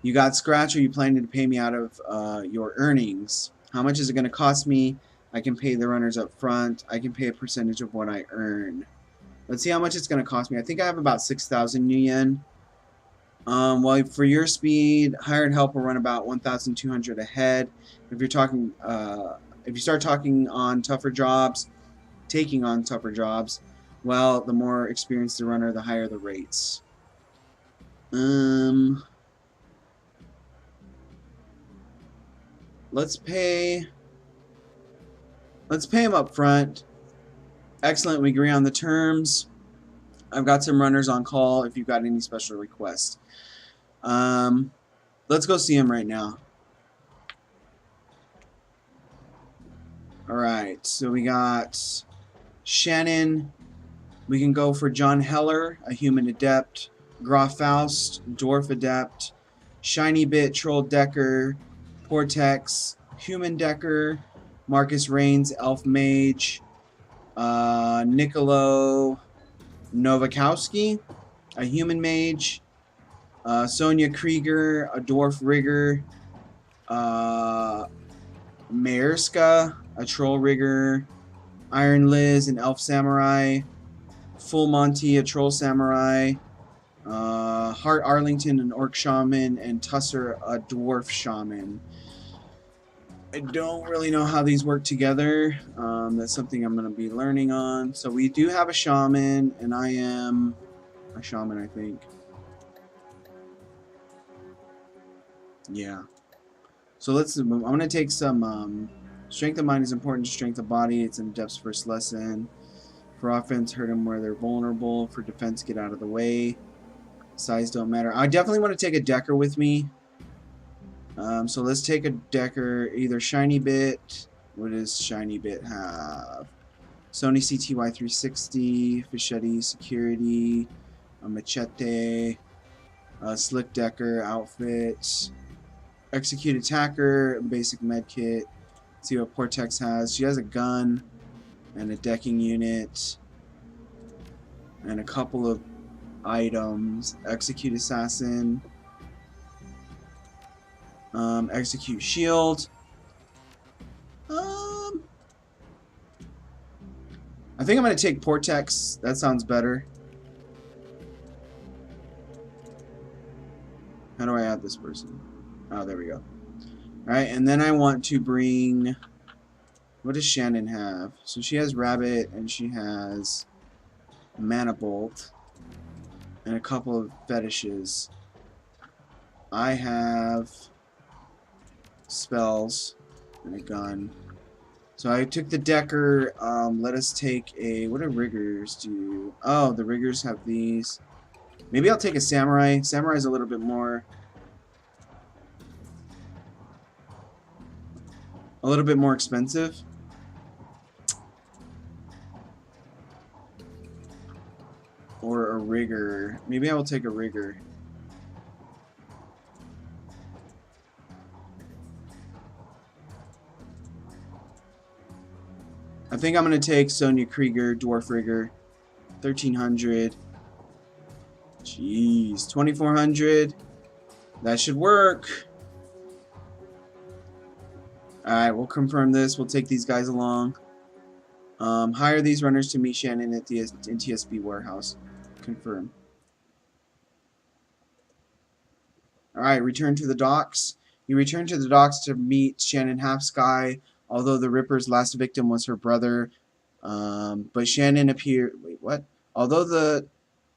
You got scratch, or you planning to pay me out of your earnings? How much is it going to cost me? I can pay the runners up front. I can pay a percentage of what I earn. Let's see how much it's going to cost me. I think I have about 6,000 new yen. Well, for your speed, hired help will run about 1,200 a head. If you're talking, if you start taking on tougher jobs, well, the more experienced the runner, the higher the rates. Let's pay him up front. Excellent, we agree on the terms. I've got some runners on call if you've got any special requests. Let's go see him right now. Alright, so we got Shannon. We can go for John Heller, a human adept. Graf Faust, dwarf adept. Shiny Bit, troll decker. Portex, human decker. Marcus Rains, elf mage. Niccolo Novakowski, a human mage. Sonia Krieger, a Dwarf Rigger. Maerska, a Troll Rigger. Iron Liz, an Elf Samurai. Full Monty, a Troll Samurai. Hart Arlington, an Orc Shaman. And Tusser, a Dwarf Shaman. I don't really know how these work together. That's something I'm going to be learning on. So we do have a Shaman, and I am a Shaman, I think. Yeah. So I'm going to take some... strength of mind is important to strength of body. It's in Depth's first lesson. For offense, hurt them where they're vulnerable. For defense, get out of the way. Size don't matter. I definitely want to take a Decker with me. So let's take a Decker, either Shiny Bit. What does Shiny Bit have? Sony CTY 360, Fischetti Security, a Machete, a Slick Decker outfit, Execute Attacker, basic medkit. See what Portex has. She has a gun and a decking unit and a couple of items. Execute Assassin. Execute Shield. I think I'm going to take Portex. That sounds better. How do I add this person? Oh, there we go. Alright, and then I want to bring... What does Shannon have? So she has Rabbit, and she has Mana Bolt, and a couple of fetishes. I have spells and a gun. So I took the Decker. Let us take a... What do Riggers do? Oh, the Riggers have these. Maybe I'll take a Samurai. Samurai's a little bit more... A little bit more expensive. Or a Rigger. Maybe I will take a Rigger. I think I'm going to take Sonia Krieger, Dwarf Rigger. 1300. Jeez. 2400. That should work. Alright, we'll confirm this. We'll take these guys along. Hire these runners to meet Shannon at the NTSB warehouse. Confirm. Alright, return to the docks. You return to the docks to meet Shannon Halfsky, although the Ripper's last victim was her brother. But Shannon appeared... Wait, what? Although the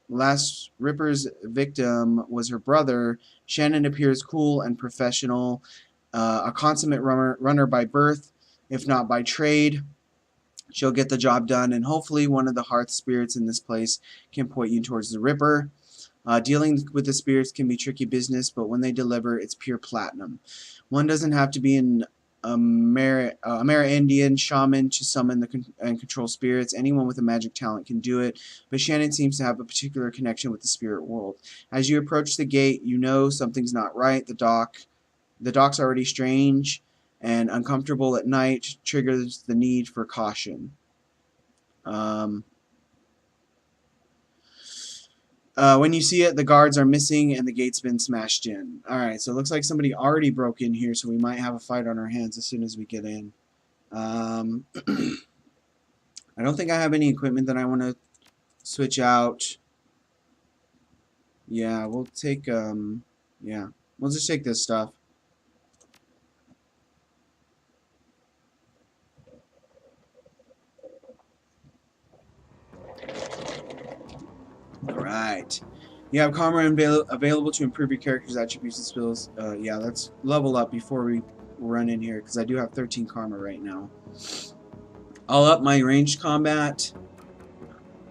last Ripper's victim was her brother, Shannon appears cool and professional. A consummate runner by birth, if not by trade. She'll get the job done, and hopefully one of the hearth spirits in this place can point you towards the Ripper. Dealing with the spirits can be tricky business, but when they deliver, it's pure platinum. One doesn't have to be an Amerindian shaman to summon and control spirits. Anyone with a magic talent can do it, but Shannon seems to have a particular connection with the spirit world. As you approach the gate, you know something's not right. The dock's already strange and uncomfortable at night, triggers the need for caution. When you see it, the guards are missing and the gate's been smashed in. Alright, so it looks like somebody already broke in here, so we might have a fight on our hands as soon as we get in. I don't think I have any equipment that I want to switch out. Yeah, we'll take, yeah, we'll just take this stuff. Alright. You have karma available to improve your character's attributes and skills. Yeah, let's level up before we run in here, because I do have 13 karma right now. I'll up my ranged combat.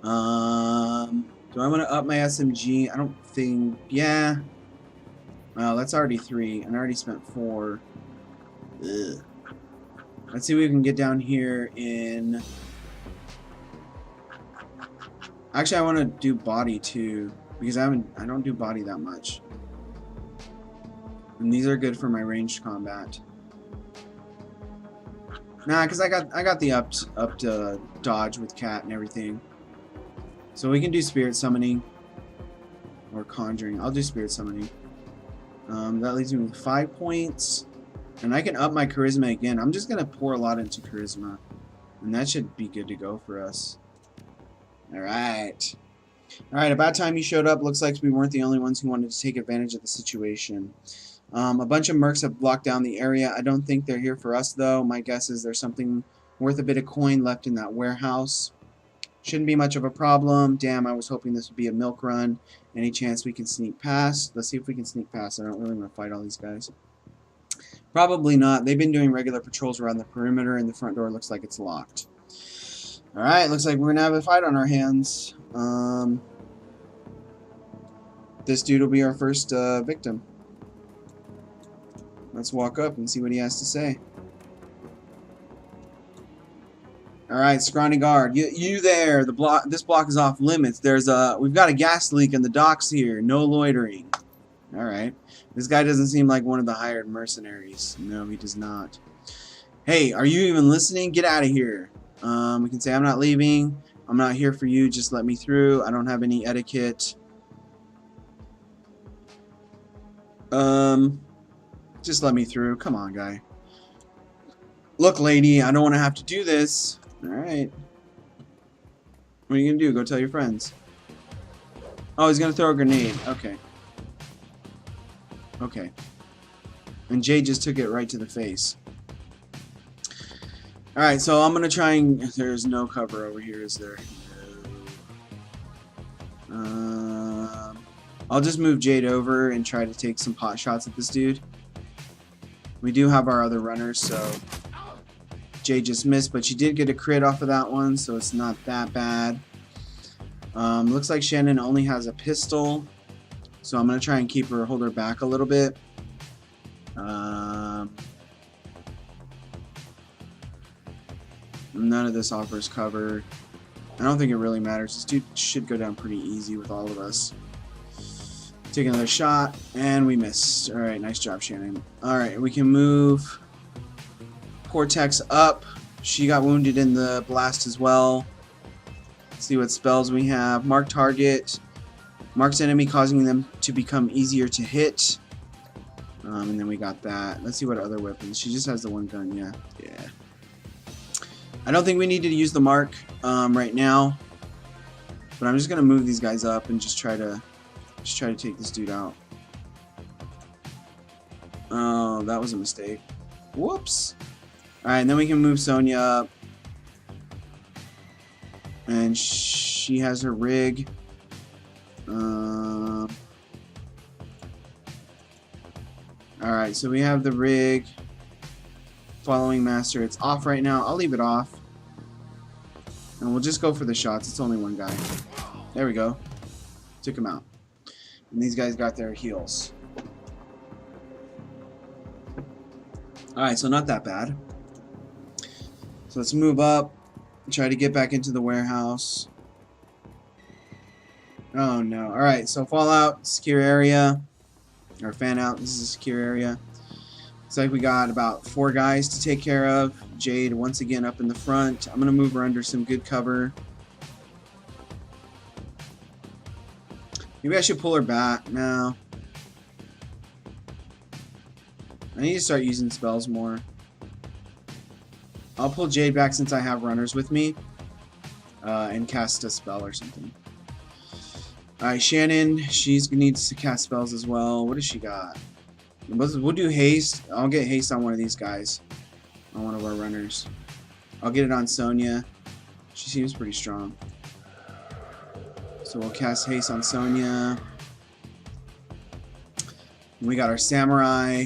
Do I want to up my SMG? I don't think... Yeah. Well, that's already 3, and I already spent 4. Ugh. Let's see if we can get down here in... Actually, I want to do body too, because I don't do body that much. And these are good for my ranged combat. Nah, because I got the up to dodge with cat and everything. So we can do spirit summoning. Or conjuring. I'll do spirit summoning. That leaves me with 5 points. And I can up my charisma again. I'm just going to pour a lot into charisma. And that should be good to go for us. Alright. Alright, about time you showed up. Looks like we weren't the only ones who wanted to take advantage of the situation. A bunch of mercs have blocked down the area. I don't think they're here for us, though. My guess is there's something worth a bit of coin left in that warehouse. Shouldn't be much of a problem. Damn, I was hoping this would be a milk run. Any chance we can sneak past? Let's see if we can sneak past. I don't really want to fight all these guys. Probably not. They've been doing regular patrols around the perimeter, and the front door looks like it's locked. Alright, looks like we're going to have a fight on our hands. This dude will be our first victim. Let's walk up and see what he has to say. Alright, scrawny guard. You there. This block is off limits. We've got a gas leak in the docks here. No loitering. Alright. This guy doesn't seem like one of the hired mercenaries. No, he does not. Hey, are you even listening? Get out of here. We can say, I'm not leaving. I'm not here for you. Just let me through. I don't have any etiquette. Just let me through. Come on, guy. Look, lady, I don't want to have to do this. Alright. What are you going to do? Go tell your friends. Oh, he's going to throw a grenade. Okay. Okay. And Jade just took it right to the face. Alright, so I'm going to try and... There's no cover over here, is there? No. I'll just move Jade over and try to take some pot shots at this dude. We do have our other runners, so... Jade just missed, but she did get a crit off of that one, so it's not that bad. Looks like Shannon only has a pistol, so I'm going to try and hold her back a little bit. None of this offers cover. I don't think it really matters. This dude should go down pretty easy with all of us. Take another shot, and we missed. Alright, nice job, Shannon. Alright, we can move Cortex up. She got wounded in the blast as well. Let's see what spells we have. Mark target. Marks enemy, causing them to become easier to hit. And then we got that. Let's see what other weapons. She just has the one gun, yeah. Yeah. I don't think we need to use the mark right now. But I'm just gonna move these guys up and just try to take this dude out. Oh, that was a mistake. Whoops. Alright, and then we can move Sonya up. And she has her rig. Alright, so we have the rig. Following master. It's off right now. I'll leave it off. And we'll just go for the shots. It's only one guy. There we go. Took him out. And these guys got their heals. Alright, so not that bad. So let's move up. Try to get back into the warehouse. Oh no. Alright, so Fallout, secure area. Or fan out, this is a secure area. Looks like we got about 4 guys to take care of. Jade once again up in the front. I'm going to move her under some good cover. Maybe I should pull her back now. I need to start using spells more. I'll pull Jade back since I have runners with me. And cast a spell or something. Alright, Shannon, she needs to cast spells as well. What does she got? We'll do haste. I'll get haste on one of these guys. On one of our runners. I'll get it on Sonya. She seems pretty strong. So we'll cast haste on Sonya. We got our samurai.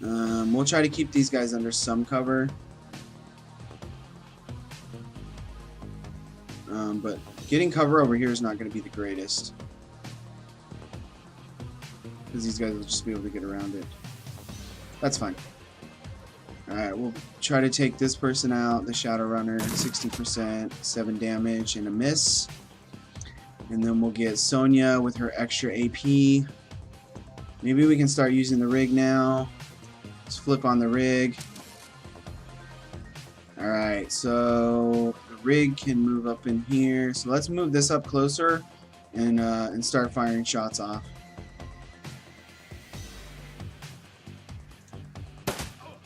We'll try to keep these guys under some cover. But getting cover over here is not going to be the greatest. Because these guys will just be able to get around it. That's fine. Alright, we'll try to take this person out, the Shadowrunner, 60%, 7 damage, and a miss. And then we'll get Sonya with her extra AP. Maybe we can start using the rig now. Let's flip on the rig. Alright, so the rig can move up in here. So let's move this up closer and start firing shots off.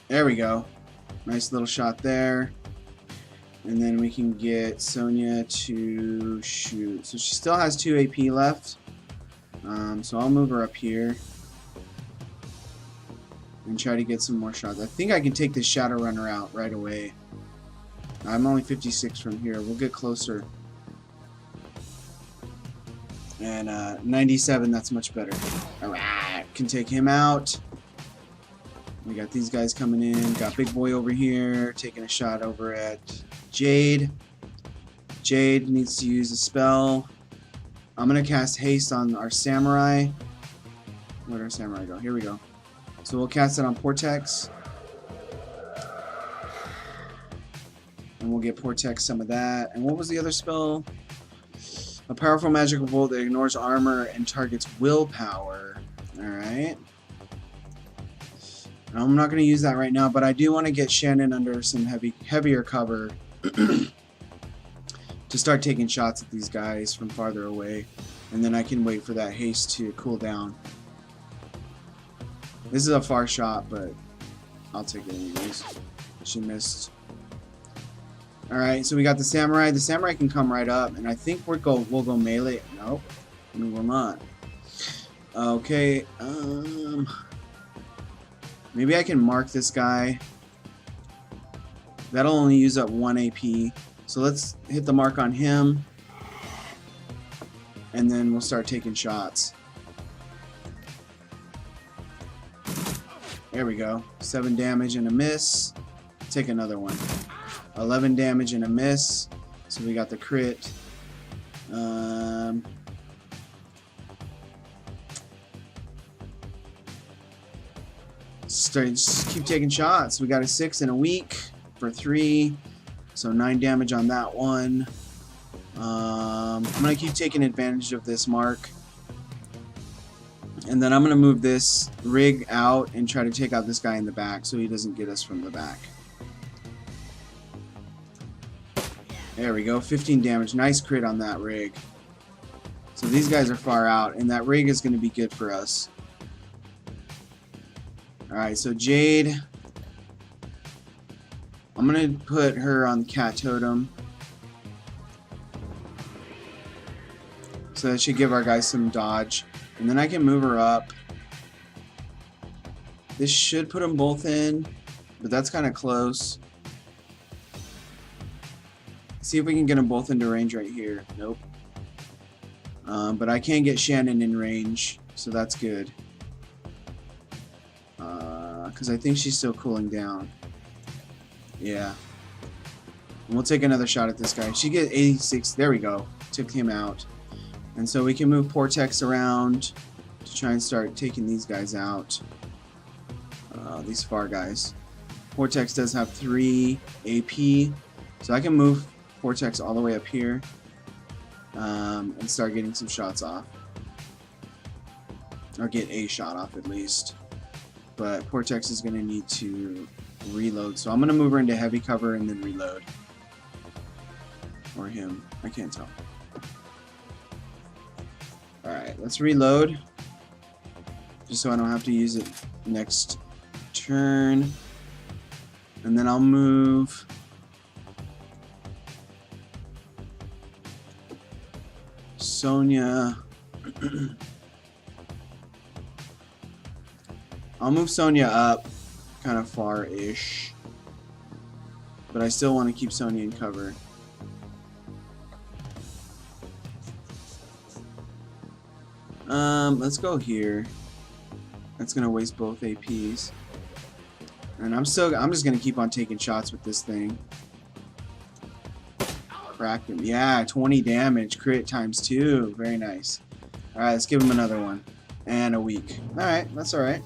There we go. Nice little shot there. And then we can get Sonya to shoot. So she still has 2 AP left. So I'll move her up here and try to get some more shots. I think I can take this Shadowrunner out right away. I'm only 56 from here. We'll get closer. And 97, that's much better. Alright, can take him out. We got these guys coming in. Got Big Boy over here taking a shot over at Jade. Jade needs to use a spell. I'm going to cast haste on our samurai. Where'd our samurai go? Here we go. So we'll cast it on Portex. And we'll get Portex some of that. And what was the other spell? A powerful magical bolt that ignores armor and targets willpower. Alright. I'm not going to use that right now, but I do want to get Shannon under some heavier cover to start taking shots at these guys from farther away, and then I can wait for that haste to cool down. This is a far shot, but I'll take it anyways. She missed. Alright, so we got the samurai. The samurai can come right up, and I think we'll go melee. Nope, we will not. Okay, maybe I can mark this guy. That'll only use up 1 AP. So let's hit the mark on him. And then we'll start taking shots. There we go. 7 damage and a miss. Take another one. 11 damage and a miss. So we got the crit. Just keep taking shots. We got a 6 and a weak for 3. So 9 damage on that one. I'm going to keep taking advantage of this mark. And then I'm going to move this rig out and try to take out this guy in the back so he doesn't get us from the back. There we go. 15 damage. Nice crit on that rig. So these guys are far out, and that rig is going to be good for us. Alright, so Jade, I'm going to put her on Cat Totem. So that should give our guys some dodge. And then I can move her up. This should put them both in, but that's kind of close. See if we can get them both into range right here. Nope. But I can get Shannon in range, so that's good. Because I think she's still cooling down. Yeah. And we'll take another shot at this guy. She get 86. There we go. Took him out. And so we can move Portex around to try and start taking these guys out. These far guys. Portex does have 3 AP. So I can move Portex all the way up here. And start getting some shots off. Or get a shot off at least. But Portex is going to need to reload. So I'm going to move her into heavy cover and then reload. Or him. I can't tell. Alright, let's reload. Just so I don't have to use it next turn. And then I'll move Sonya. I'll move Sonya up kind of far-ish. But I still want to keep Sonya in cover. Let's go here. That's gonna waste both APs. And I'm just gonna keep on taking shots with this thing. Cracked him. Yeah, 20 damage. Crit times 2. Very nice. Alright, let's give him another one. And a weak. Alright, that's alright.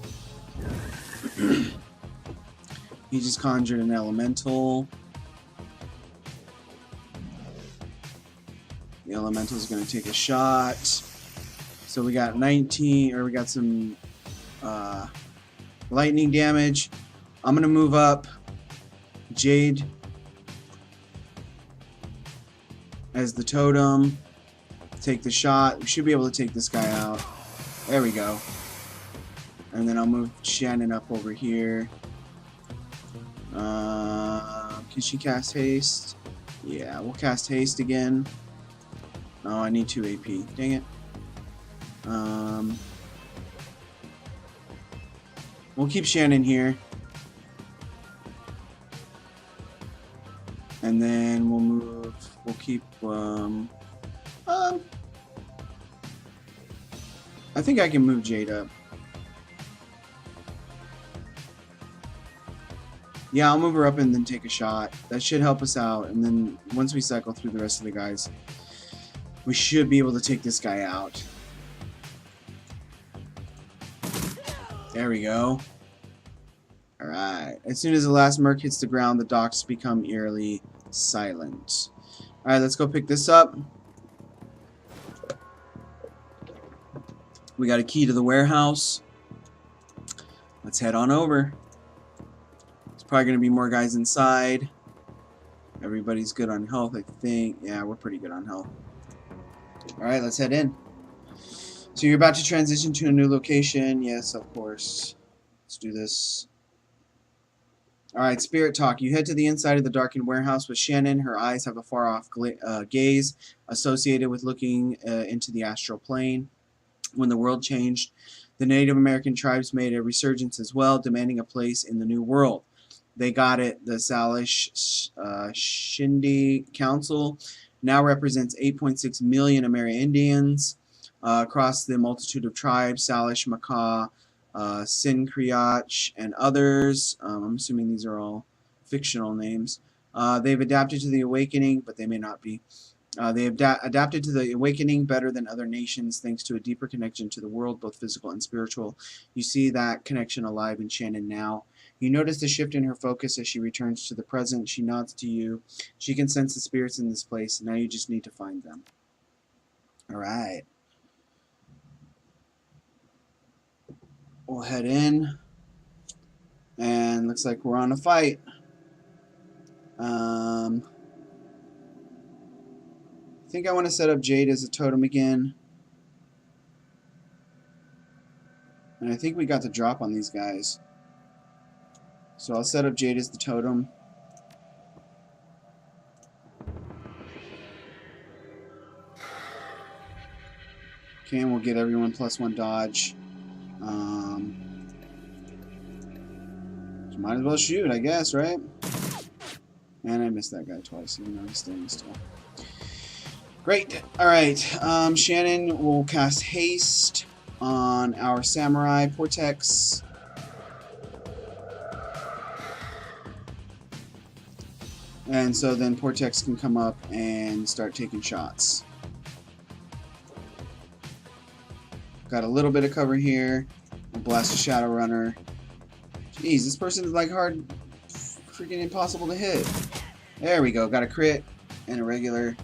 He just conjured an elemental. The elemental is going to take a shot. So we got 19, or we got some lightning damage. I'm going to move up Jade as the totem. take the shot. We should be able to take this guy out. There we go. And then I'll move Shannon up over here. Can she cast haste? Yeah, we'll cast haste again. Oh, I need 2 AP. Dang it. We'll keep Shannon here. And then we'll move. We'll keep. I think I can move Jade up. Yeah, I'll move her up and then take a shot. That should help us out. And then once we cycle through the rest of the guys, we should be able to take this guy out. There we go. Alright. As soon as the last merc hits the ground, the docks become eerily silent. Alright, let's go pick this up. We got a key to the warehouse. Let's head on over. There's probably going to be more guys inside. Everybody's good on health, I think. Yeah, we're pretty good on health. Alright, let's head in. So you're about to transition to a new location. Yes, of course. Let's do this. Alright, spirit talk. You head to the inside of the darkened warehouse with Shannon. Her eyes have a far-off gaze associated with looking into the astral plane. When the world changed, the Native American tribes made a resurgence as well, demanding a place in the new world. They got it. The Salish Shindi Council now represents 8.6 million Amerindians across the multitude of tribes, Salish, Makah, Sincreach, and others. I'm assuming these are all fictional names. They've adapted to the awakening, but they may not be. They have adapted to the awakening better than other nations thanks to a deeper connection to the world, both physical and spiritual. You see that connection alive in Shannon now. You notice the shift in her focus as she returns to the present. She nods to you. She can sense the spirits in this place. Now you just need to find them. Alright. We'll head in. And looks like we're on a fight. I think I want to set up Jade as a totem again. And I think we got the drop on these guys. So I'll set up Jade as the totem. Okay, and we'll get everyone +1 dodge. Might as well shoot, I guess, right? And I missed that guy twice, even though he's standing still. Great. Alright. Shannon will cast haste on our samurai Portex. And so then Portex can come up and start taking shots. Got a little bit of cover here. We'll blast a Shadowrunner. Jeez, this person is like hard, freaking impossible to hit. There we go. Got a crit and a regular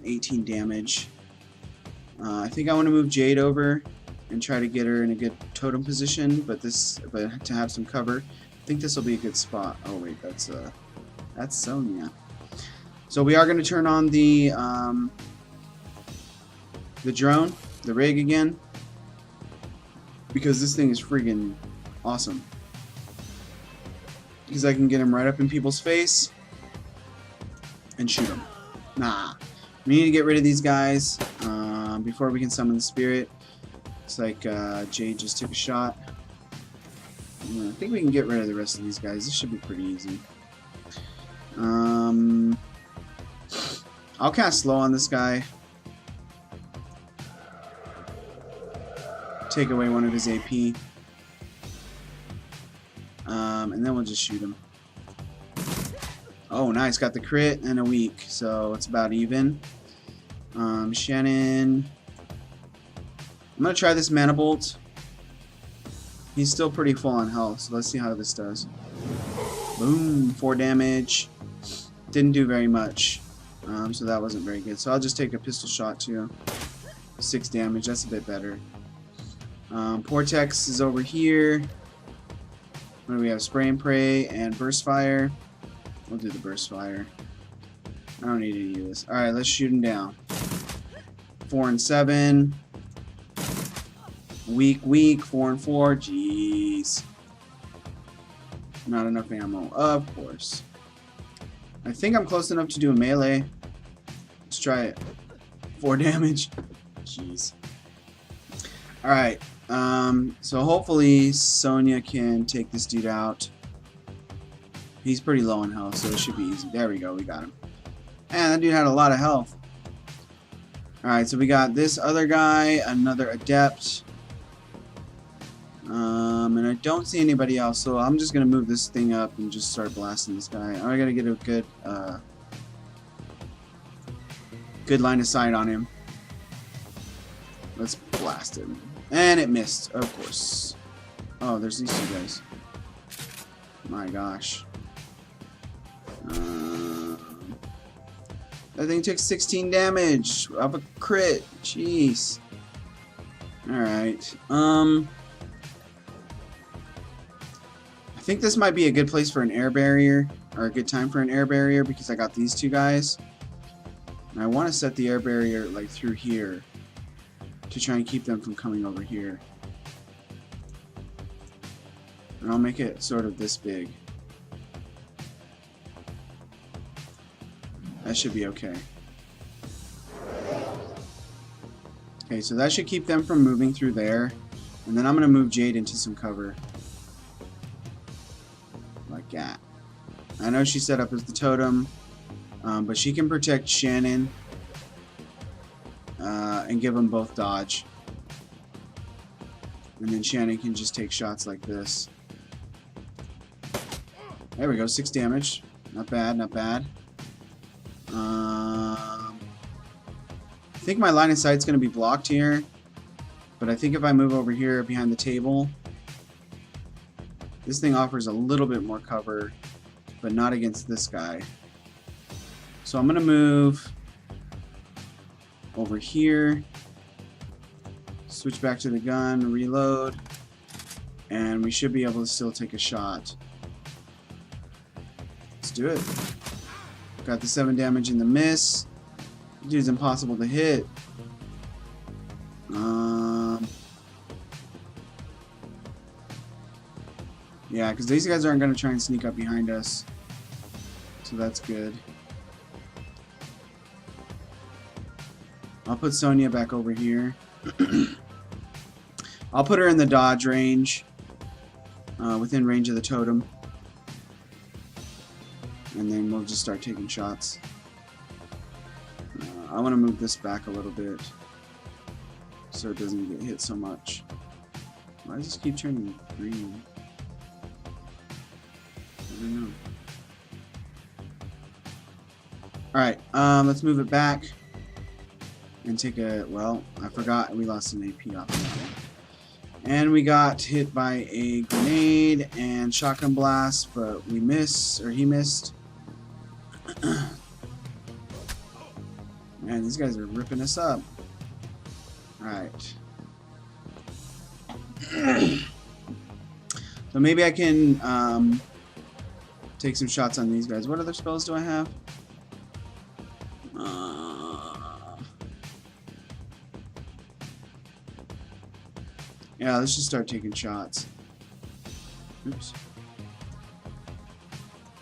18 damage. I think I want to move Jade over and try to get her in a good totem position, but to have some cover. I think this will be a good spot. Oh wait, that's Sonya. So we are going to turn on the drone, the rig again, because this thing is friggin' awesome. Because I can get him right up in people's face and shoot him. Nah. We need to get rid of these guys before we can summon the spirit. It's like Jade just took a shot. I think we can get rid of the rest of these guys. This should be pretty easy. I'll cast slow on this guy. Take away one of his AP. And then we'll just shoot him. Oh, nice. Got the crit and a weak, so it's about even. Shannon. I'm going to try this Mana Bolt. He's still pretty full on health, so let's see how this does. Boom. 4 damage. Didn't do very much, so that wasn't very good. So I'll just take a pistol shot too. 6 damage. That's a bit better. Portex is over here. What do we have? Spray and Pray and Burst Fire. We'll do the Burst Fire. I don't need any of this. Alright, let's shoot him down. 4 and 7. Weak, 4 and 4. Jeez. Not enough ammo, of course. I think I'm close enough to do a melee. Let's try it. 4 damage. Jeez. Alright. So hopefully Sonya can take this dude out. He's pretty low on health, so it should be easy. There we go, we got him. Man, that dude had a lot of health. Alright, so we got this other guy, another adept. And I don't see anybody else, so I'm just gonna move this thing up and just start blasting this guy. I gotta get a good line of sight on him. Let's blast him. And it missed, of course. Oh, there's these two guys. My gosh. That thing took 16 damage of a crit. Jeez. Alright. I think this might be a good place for an air barrier, or a good time for an air barrier, because I got these two guys. And I want to set the air barrier like through here to try and keep them from coming over here. And I'll make it sort of this big. That should be okay. Okay, so that should keep them from moving through there. And then I'm going to move Jade into some cover. Like that. I know she's set up as the totem, but she can protect Shannon and give them both dodge. And then Shannon can just take shots like this. There we go, 6 damage. Not bad, not bad. I think my line of sight's going to be blocked here, but I think if I move over here behind the table, this thing offers a little bit more cover, but not against this guy. So I'm going to move over here, switch back to the gun, reload, and we should be able to still take a shot. Let's do it. Got the 7 damage in the miss. Dude's impossible to hit. Yeah, because these guys aren't going to try and sneak up behind us. So that's good. I'll put Sonya back over here. I'll put her in the dodge range. Within range of the totem. And then we'll just start taking shots. I want to move this back a little bit so it doesn't get hit so much. Why does this keep turning green? I don't know. Alright, let's move it back and take a, well, I forgot we lost an AP off of that one. And we got hit by a grenade and shotgun blast, but we missed, or he missed. Man, these guys are ripping us up. Alright. So maybe I can take some shots on these guys. What other spells do I have? Yeah, let's just start taking shots. Oops.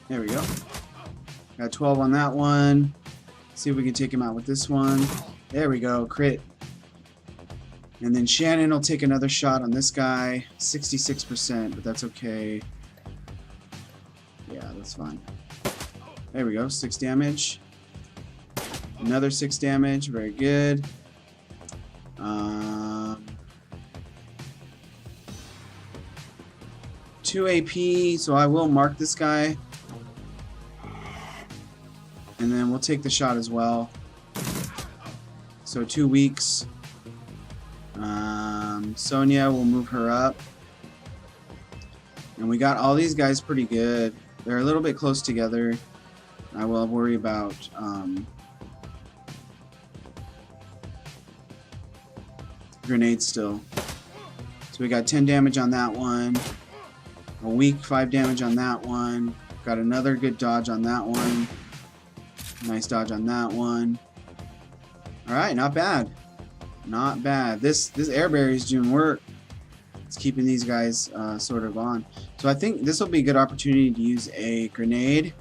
There we go. Got 12 on that one. See if we can take him out with this one. There we go, crit. And then Shannon will take another shot on this guy. 66%, but that's okay. Yeah, that's fine. There we go, 6 damage. Another 6 damage, very good. 2 AP, so I will mark this guy. And then we'll take the shot as well. So 2 weeks. Sonya, will move her up. And we got all these guys pretty good. They're a little bit close together. I will worry about grenades still. So we got 10 damage on that one. A weak 5 damage on that one. Got another good dodge on that one. Nice dodge on that one. Alright, not bad. Not bad. This air barrier is doing work. It's keeping these guys sort of on. So I think this will be a good opportunity to use a grenade.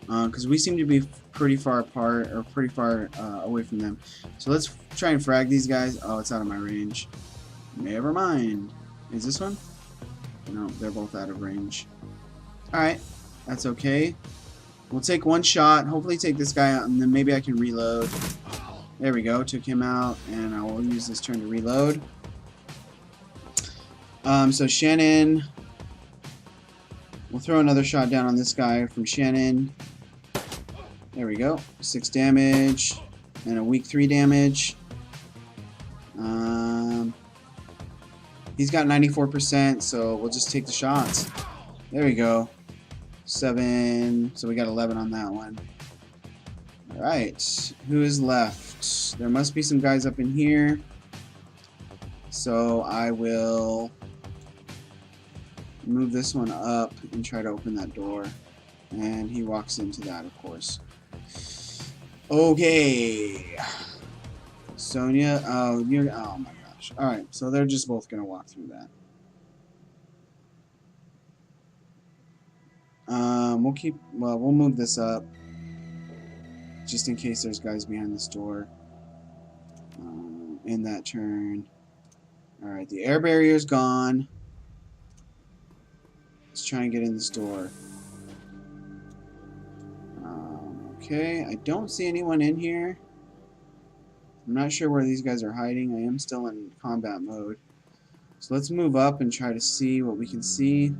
Because we seem to be pretty far apart, or pretty far away from them. So let's try and frag these guys. Oh, it's out of my range. Never mind. Is this one? No, they're both out of range. Alright, that's okay. We'll take one shot, hopefully take this guy out, and then maybe I can reload. There we go, took him out, and I will use this turn to reload. So Shannon, we'll throw another shot down on this guy from Shannon. There we go, 6 damage, and a weak 3 damage. He's got 94%, so we'll just take the shots. There we go. 7, so we got 11 on that one. Alright, who is left? There must be some guys up in here. So I will move this one up and try to open that door. And he walks into that, of course. Okay. Sonia, oh my gosh. Alright, so they're just both gonna walk through that. We'll move this up just in case there's guys behind this door in that turn. Alright, the air barrier's gone. Let's try and get in this door. Okay, I don't see anyone in here. I'm not sure where these guys are hiding. I am still in combat mode. So let's move up and try to see what we can see.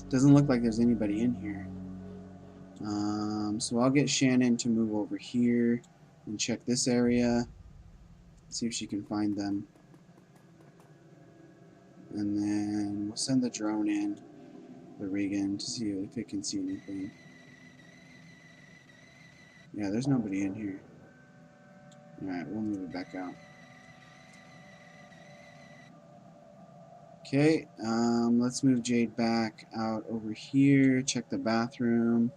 Doesn't look like there's anybody in here. So I'll get Shannon to move over here and check this area. See if she can find them. And then we'll send the drone in, the Regan, to see if it can see anything. Yeah, there's nobody in here. Alright, we'll move it back out. Okay, let's move Jade back out over here, check the bathroom.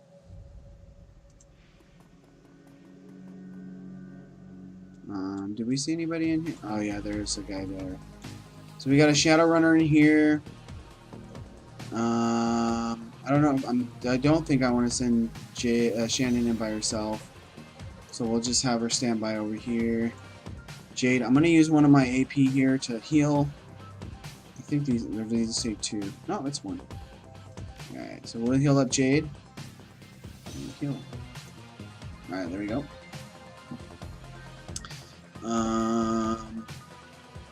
Did we see anybody in here? Oh yeah, there's a guy there. So we got a Shadowrunner in here. I don't know. I don't think I want to send Shannon in by herself. So we'll just have her stand by over here. Jade, I'm going to use one of my AP here to heal. I think these say 2. No, it's 1. Alright, so we'll heal up Jade. And heal. Alright, there we go.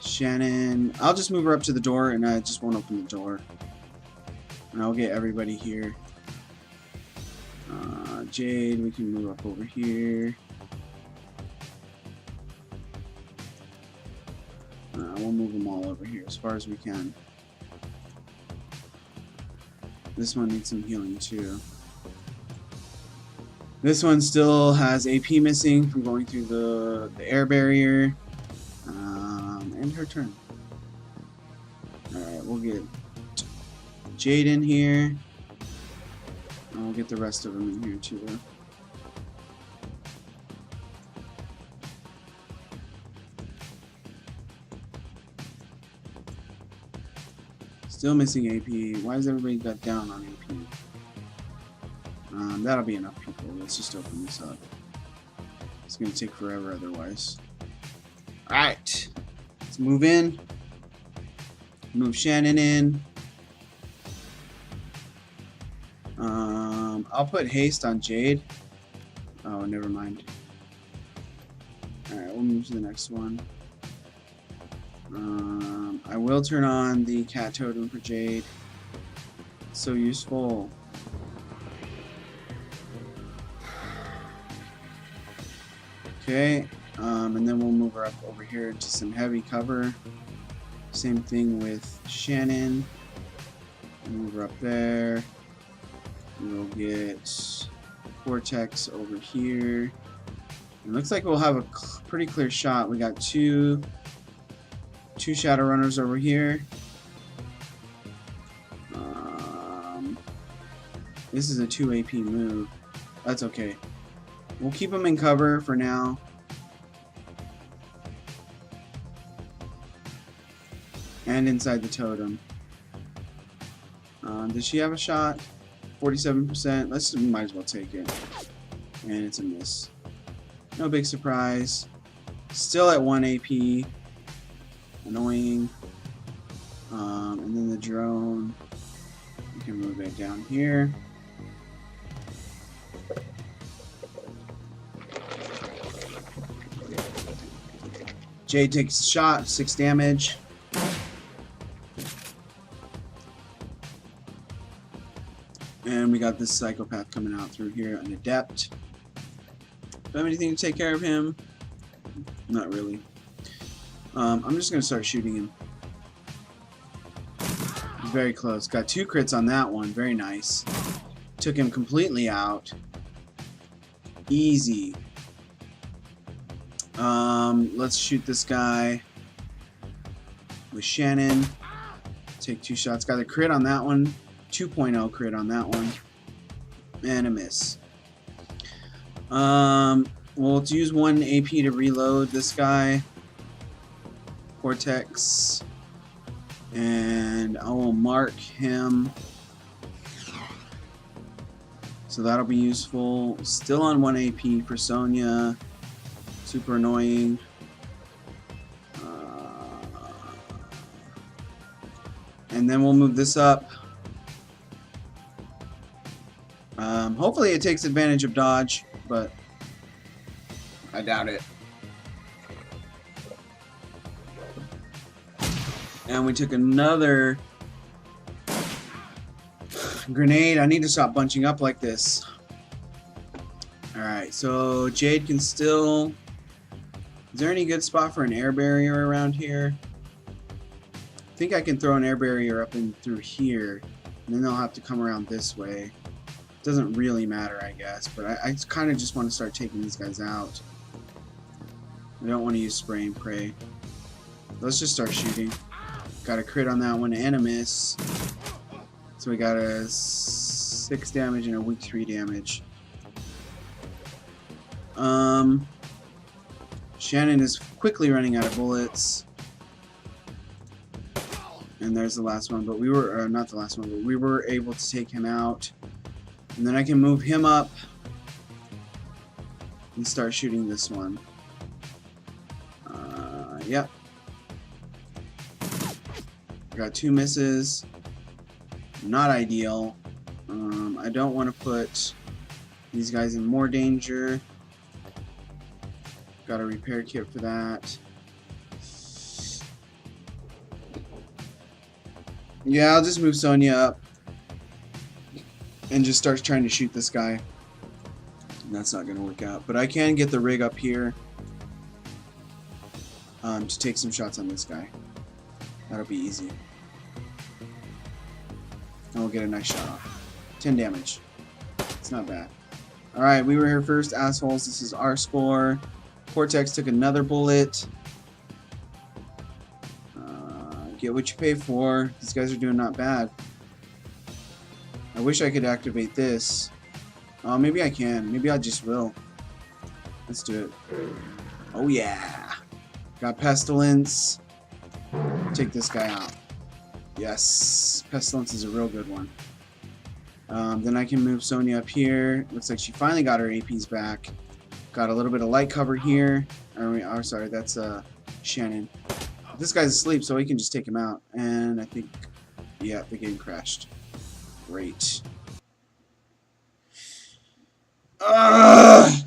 Shannon, I'll just move her up to the door and I just won't open the door. And I'll get everybody here. Jade, we can move up over here. We'll move them all over here as far as we can. This one needs some healing too. This one still has AP missing from going through the air barrier. And her turn. Alright, we'll get Jade in here. And we'll get the rest of them in here too. Still missing AP. Why is everybody got down on AP? That'll be enough people. Let's just open this up. It's going to take forever otherwise. Alright. Let's move in. Move Shannon in. I'll put haste on Jade. Oh, never mind. Alright, we'll move to the next one. I will turn on the cat totem for Jade. It's so useful. Okay, and then we'll move her up over here to some heavy cover. Same thing with Shannon. Move her up there. We'll get Vortex over here. It looks like we'll have a pretty clear shot. We got two Shadowrunners over here. This is a 2 AP move. That's okay. We'll keep them in cover for now. and inside the totem. Does she have a shot? 47%. Let's might as well take it. And it's a miss. No big surprise. Still at 1 AP. Annoying. And then the drone. We can move it down here. Jade takes a shot, 6 damage. And we got this psychopath coming out through here, an adept. Do I have anything to take care of him? Not really. I'm just going to start shooting him. He's very close. Got 2 crits on that one. Very nice. Took him completely out. Easy. Let's shoot this guy with Shannon. Take 2 shots. Got a crit on that one. 2.0 crit on that one. And a miss. Well, let's use 1 AP to reload this guy. Cortex. And I will mark him. So that'll be useful. Still on 1 AP for Sonya. Super annoying. And then we'll move this up. Hopefully it takes advantage of dodge, but I doubt it. And we took another grenade. I need to stop bunching up like this. Alright, so Jade can still... Is there any good spot for an air barrier around here? I think I can throw an air barrier up in through here, and then they'll have to come around this way. Doesn't really matter, I guess, but I kind of just want to start taking these guys out. I don't want to use spray and pray. Let's just start shooting. Got a crit on that one and a miss. So we got a 6 damage and a weak 3 damage. Shannon is quickly running out of bullets. And there's the last one, but we were, not the last one, but we were able to take him out. And then I can move him up and start shooting this one. Yep. Got 2 misses. Not ideal. I don't want to put these guys in more danger. Got a repair kit for that. Yeah, I'll just move Sonya up and just start trying to shoot this guy. And that's not going to work out. But I can get the rig up here to take some shots on this guy. That'll be easy. And we'll get a nice shot off. 10 damage. It's not bad. Alright, we were here first, assholes. This is our score. Cortex took another bullet. Get what you pay for. These guys are doing not bad. I wish I could activate this. Oh, maybe I can. Maybe I just will. Let's do it. Oh yeah. Got Pestilence. Take this guy out. Yes. Pestilence is a real good one. Then I can move Sonya up here. Looks like she finally got her APs back. Got a little bit of light cover here. Oh, sorry, that's Shannon. This guy's asleep, so we can just take him out. And I think, yeah, the game crashed. Great. Ugh!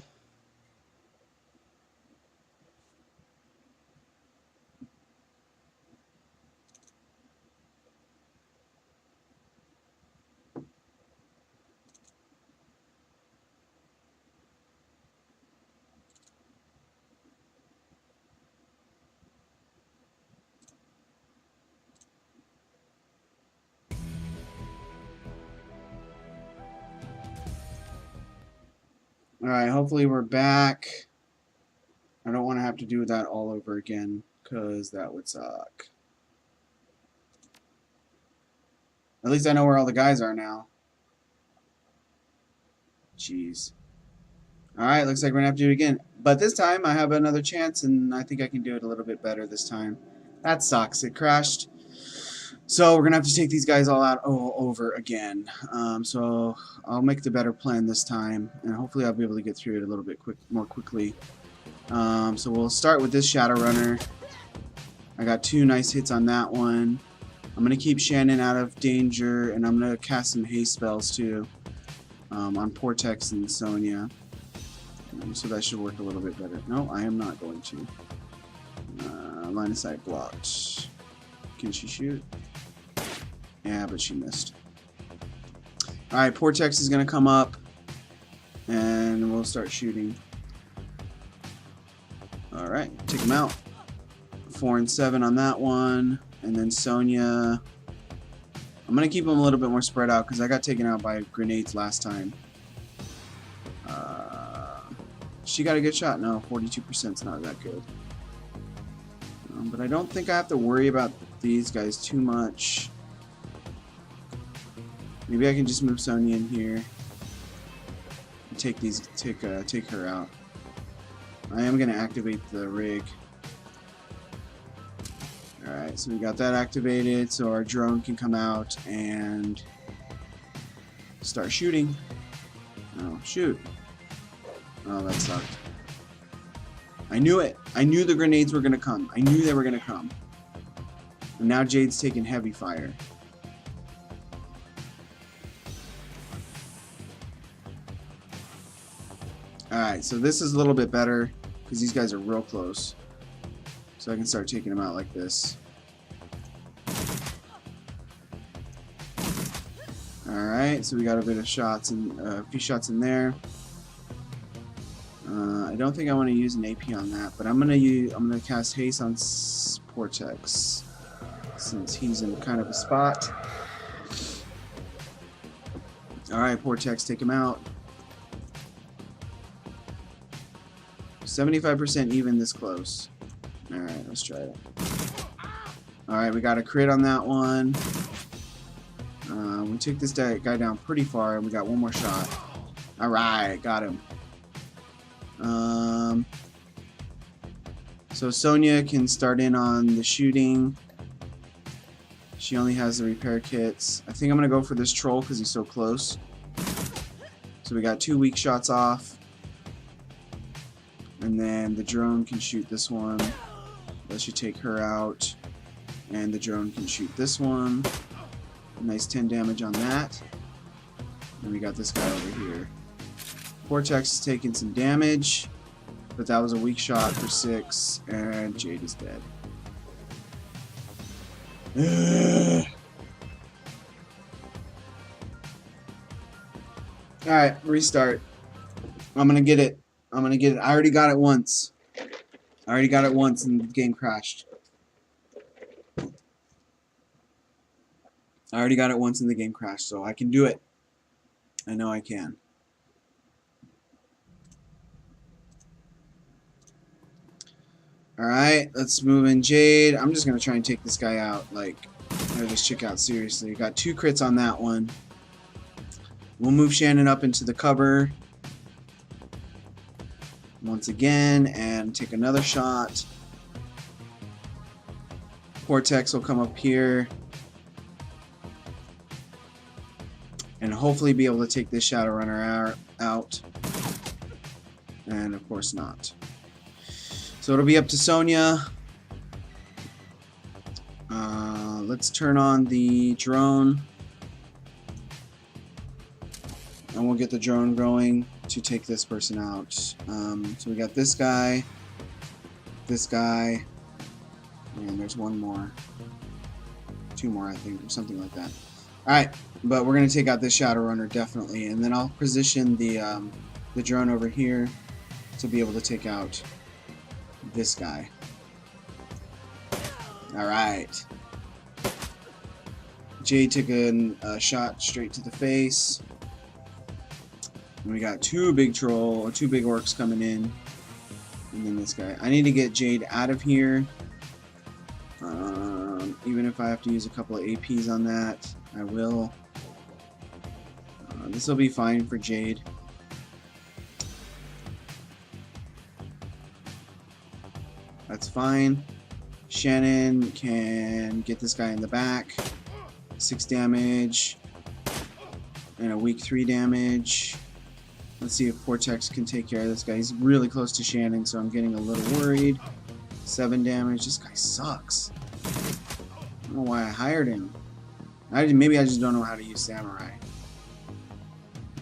Alright, hopefully we're back. I don't want to have to do that all over again, because that would suck. At least I know where all the guys are now. Jeez. Alright, looks like we're going to have to do it again. But this time I have another chance, and I think I can do it a little bit better this time. That sucks. It crashed. So we're gonna have to take these guys all out over again. So I'll make the better plan this time, and hopefully I'll be able to get through it a little bit more quickly. So we'll start with this Shadowrunner. I got 2 nice hits on that one. I'm gonna keep Shannon out of danger, and I'm gonna cast some haste spells too on Portex and Sonya. So that should work a little bit better. No, I am not going to. Line of sight blocked. Can she shoot? Yeah, but she missed. Alright, Portex is going to come up, and we'll start shooting. Alright, take him out. 4 and 7 on that one. And then Sonya. I'm going to keep him a little bit more spread out because I got taken out by grenades last time. She got a good shot. No, 42% is not that good. But I don't think I have to worry about these guys too much. Maybe I can just move Sonya in here and take her out. I am gonna activate the rig. Alright, so we got that activated, so our drone can come out and start shooting. Oh, shoot. Oh, that sucked. I knew it. I knew the grenades were gonna come. I knew they were gonna come. And now Jade's taking heavy fire. Alright, so this is a little bit better because these guys are real close. So I can start taking them out like this. Alright, so we got a bit of shots and a few shots in there. I don't think I want to use an AP on that, but I'm gonna cast haste on Portex since he's in kind of a spot. Alright, Portex, take him out. 75% even this close. Alright, let's try it. Alright, we got a crit on that one. We took this guy down pretty far, and we got one more shot. Alright, got him. So Sonya can start in on the shooting. She only has the repair kits. I think I'm going to go for this troll because he's so close. So we got 2 weak shots off. And then the drone can shoot this one. That should take her out. And the drone can shoot this one. Nice 10 damage on that. And we got this guy over here. Portex is taking some damage, but that was a weak shot for 6, and Jade is dead. Alright, restart. I'm gonna get it. I already got it once. And the game crashed. So I can do it. I know I can. Alright, let's move in Jade. I'm just going to try and take this guy out. Like, this chick out seriously. Got 2 crits on that one. We'll move Shannon up into the cover. Once again, and take another shot. Portex will come up here. And hopefully be able to take this Shadowrunner out. And of course not. So it'll be up to Sonya. Let's turn on the drone. And we'll get the drone going to take this person out. So we got this guy, and there's one more. 2 more, I think, or something like that. Alright, but we're going to take out this Shadowrunner, definitely. And then I'll position the drone over here to be able to take out this guy. Alright. Jade took a shot straight to the face. And we got 2 big orcs coming in. And then this guy. I need to get Jade out of here. Even if I have to use a couple of APs on that, I will. This will be fine for Jade. That's fine. Shannon can get this guy in the back. 6 damage. And a weak 3 damage. Let's see if Vortex can take care of this guy. He's really close to Shannon, so I'm getting a little worried. 7 damage. This guy sucks. I don't know why I hired him. Maybe I just don't know how to use Samurai.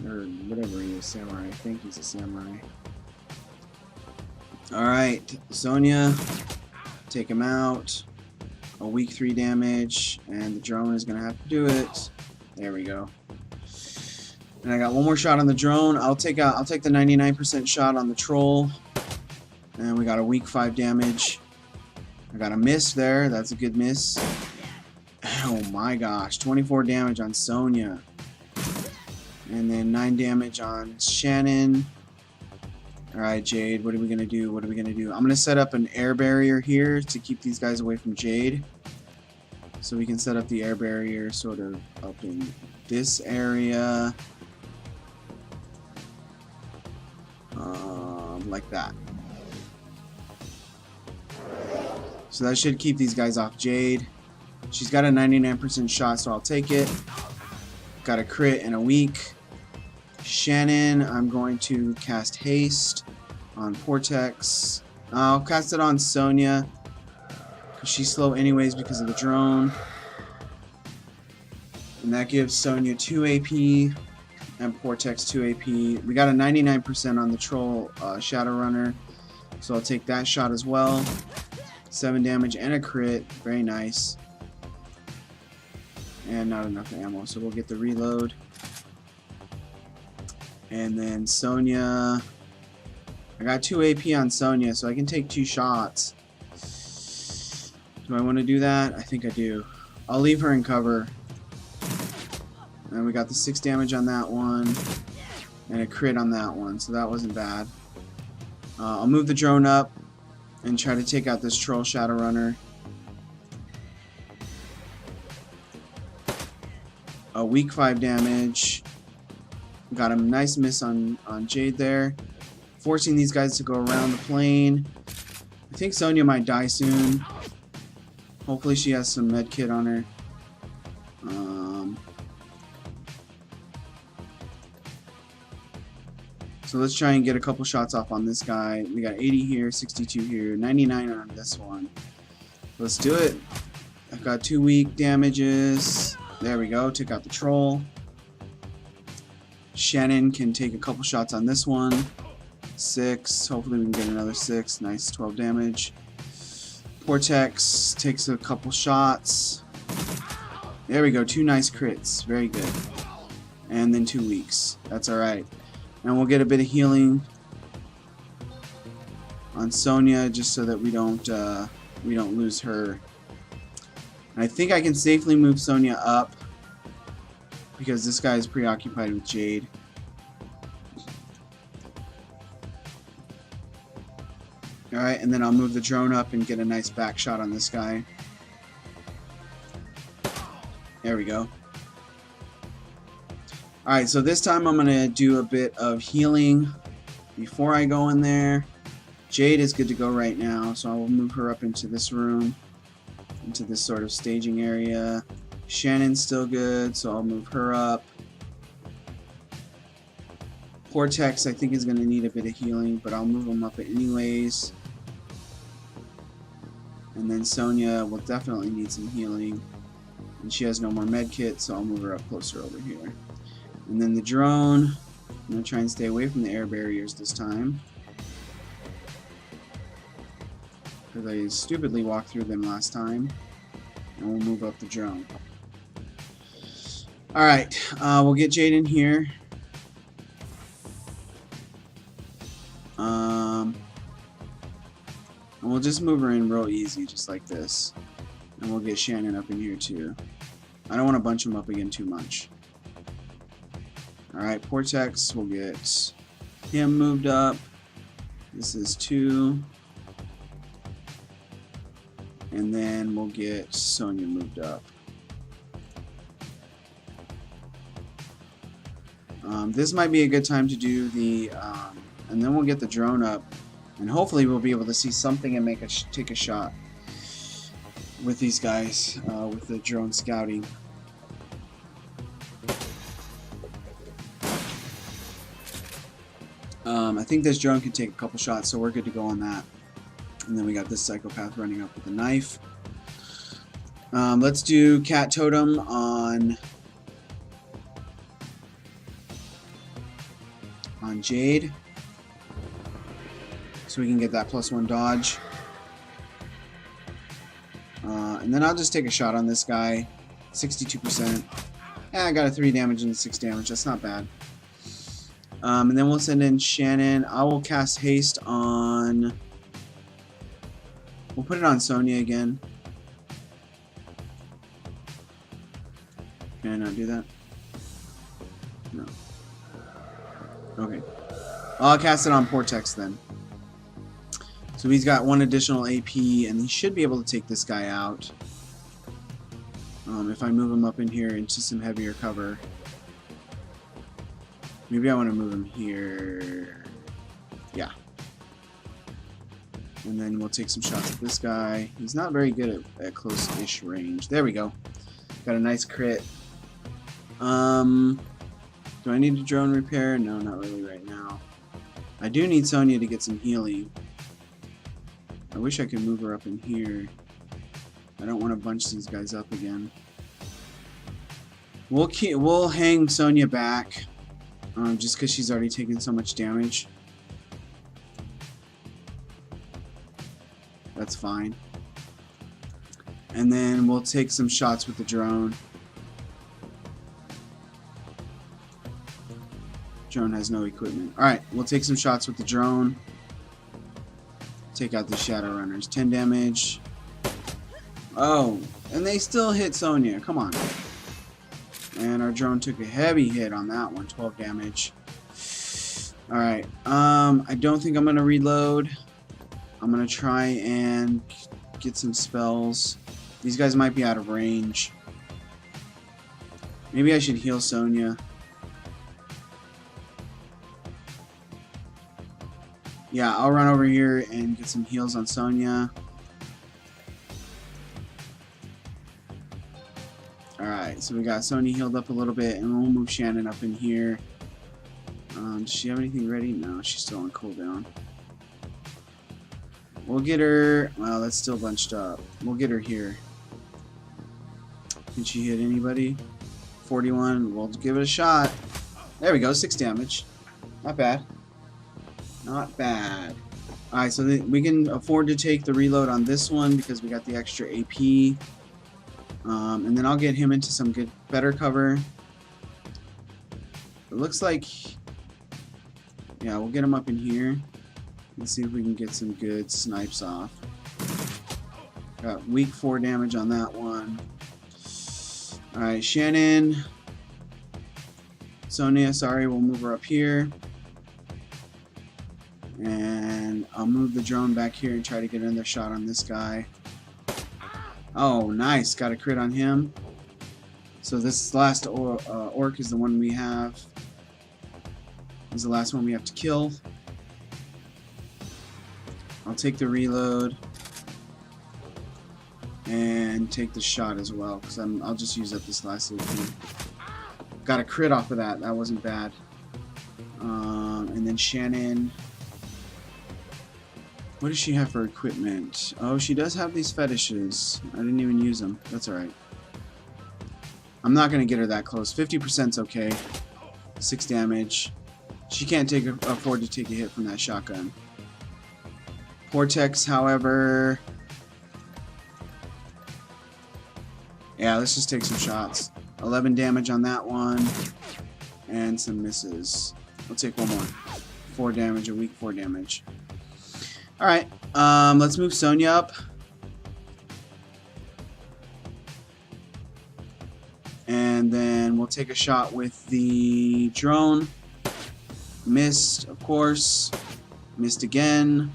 Or whatever he is, Samurai. I think he's a Samurai. Alright, Sonya. Take him out. A weak 3 damage. And the drone is going to have to do it. There we go. And I got one more shot on the drone. I'll take the 99% shot on the troll. And we got a weak 5 damage. I got a miss there. That's a good miss. Oh my gosh. 24 damage on Sonya. And then 9 damage on Shannon. Alright, Jade. What are we going to do? What are we going to do? I'm going to set up an air barrier here to keep these guys away from Jade. So we can set up the air barrier sort of up in this area. Like that. So that should keep these guys off Jade. She's got a 99% shot, so I'll take it. Got a crit and a weak. Shannon, I'm going to cast haste on Vortex. I'll cast it on Sonya, because she's slow anyways because of the drone. And that gives Sonya 2 AP. And Vortex 2 AP. We got a 99% on the troll Shadowrunner, so I'll take that shot as well. 7 damage and a crit. Very nice. And not enough ammo, so we'll get the reload. And then Sonya. I got 2 AP on Sonya, so I can take 2 shots. Do I want to do that? I think I do. I'll leave her in cover. And we got the 6 damage on that one, and a crit on that one, so that wasn't bad. I'll move the drone up and try to take out this troll Shadowrunner. A weak 5 damage. Got a nice miss on Jade there. Forcing these guys to go around the plane. I think Sonya might die soon. Hopefully she has some med kit on her. So let's try and get a couple shots off on this guy. We got 80 here, 62 here, 99 on this one. Let's do it. I've got 2 weak damages. There we go. Took out the troll. Shannon can take a couple shots on this one. 6. Hopefully we can get another 6. Nice, 12 damage. Vortex takes a couple shots. There we go. 2 nice crits. Very good. And then 2 weaks. That's alright. And we'll get a bit of healing on Sonya just so that we don't lose her. And I think I can safely move Sonya up because this guy is preoccupied with Jade. Alright, and then I'll move the drone up and get a nice back shot on this guy. There we go. Alright, so this time I'm going to do a bit of healing before I go in there. Jade is good to go right now, so I will move her up into this room, into this sort of staging area. Shannon's still good, so I'll move her up. Vortex I think is going to need a bit of healing, but I'll move him up anyways. And then Sonya will definitely need some healing. And she has no more med kit, so I'll move her up closer over here. And then the drone, I'm going to try and stay away from the air barriers this time, because I stupidly walked through them last time. And we'll move up the drone. Alright, we'll get Jade in here. And we'll just move her in real easy, just like this. And we'll get Shannon up in here too. I don't want to bunch them up again too much. Alright, Vortex, we'll get him moved up. This is 2. And then we'll get Sonya moved up. This might be a good time to do the, and then we'll get the drone up. And hopefully we'll be able to see something and take a shot with these guys, with the drone scouting. I think this drone can take a couple shots, so we're good to go on that. And then we got this psychopath running up with a knife. Let's do cat totem on Jade, so we can get that +1 dodge. And then I'll just take a shot on this guy. 62%. Yeah, I got a 3 damage and 6 damage. That's not bad. And then we'll send in Shannon. I will cast haste on... We'll put it on Sonya again. Can I not do that? No. Okay. I'll cast it on Portex then. So he's got 1 additional AP, and he should be able to take this guy out. If I move him up in here into some heavier cover. Maybe I want to move him here. Yeah. And then we'll take some shots at this guy. He's not very good at close-ish range. There we go. Got a nice crit. Do I need a drone repair? No, not really right now. I do need Sonya to get some healing. I wish I could move her up in here. I don't want to bunch these guys up again. We'll hang Sonya back, just because she's already taken so much damage. That's fine. And then we'll take some shots with the drone. Drone has no equipment. Alright, we'll take some shots with the drone. Take out the Shadowrunners. 10 damage. Oh, and they still hit Sonya. Come on. And our drone took a heavy hit on that one. 12 damage. Alright, I don't think I'm going to reload. I'm going to try and get some spells. These guys might be out of range. Maybe I should heal Sonya. Yeah, I'll run over here and get some heals on Sonya. Alright, so we got Sonya healed up a little bit, and we'll move Shannon up in here. Does she have anything ready? No, she's still on cooldown. We'll get her... Well, that's still bunched up. We'll get her here. Can she hit anybody? 41. We'll give it a shot. There we go, 6 damage. Not bad. Not bad. Alright, so we can afford to take the reload on this one because we got the extra AP. And then I'll get him into some better cover. It looks like... Yeah, we'll get him up in here. Let's see if we can get some good snipes off. Got weak 4 damage on that one. Alright, Shannon. Sonya, sorry, we'll move her up here. And I'll move the drone back here and try to get another shot on this guy. Oh, nice. Got a crit on him. So this last orc is the one we have. Is the last one we have to kill. I'll take the reload. And take the shot as well. Because I'll just use up this last little thing. Got a crit off of that. That wasn't bad. And then Shannon... What does she have for equipment? Oh, she does have these fetishes. I didn't even use them. That's alright. I'm not going to get her that close. 50%'s okay. 6 damage. She can't afford to take a hit from that shotgun. Portex, however... Yeah, let's just take some shots. 11 damage on that one. And some misses. We'll take one more. 4 damage, a weak 4 damage. Alright, let's move Sonya up. And then we'll take a shot with the drone. Missed, of course. Missed again.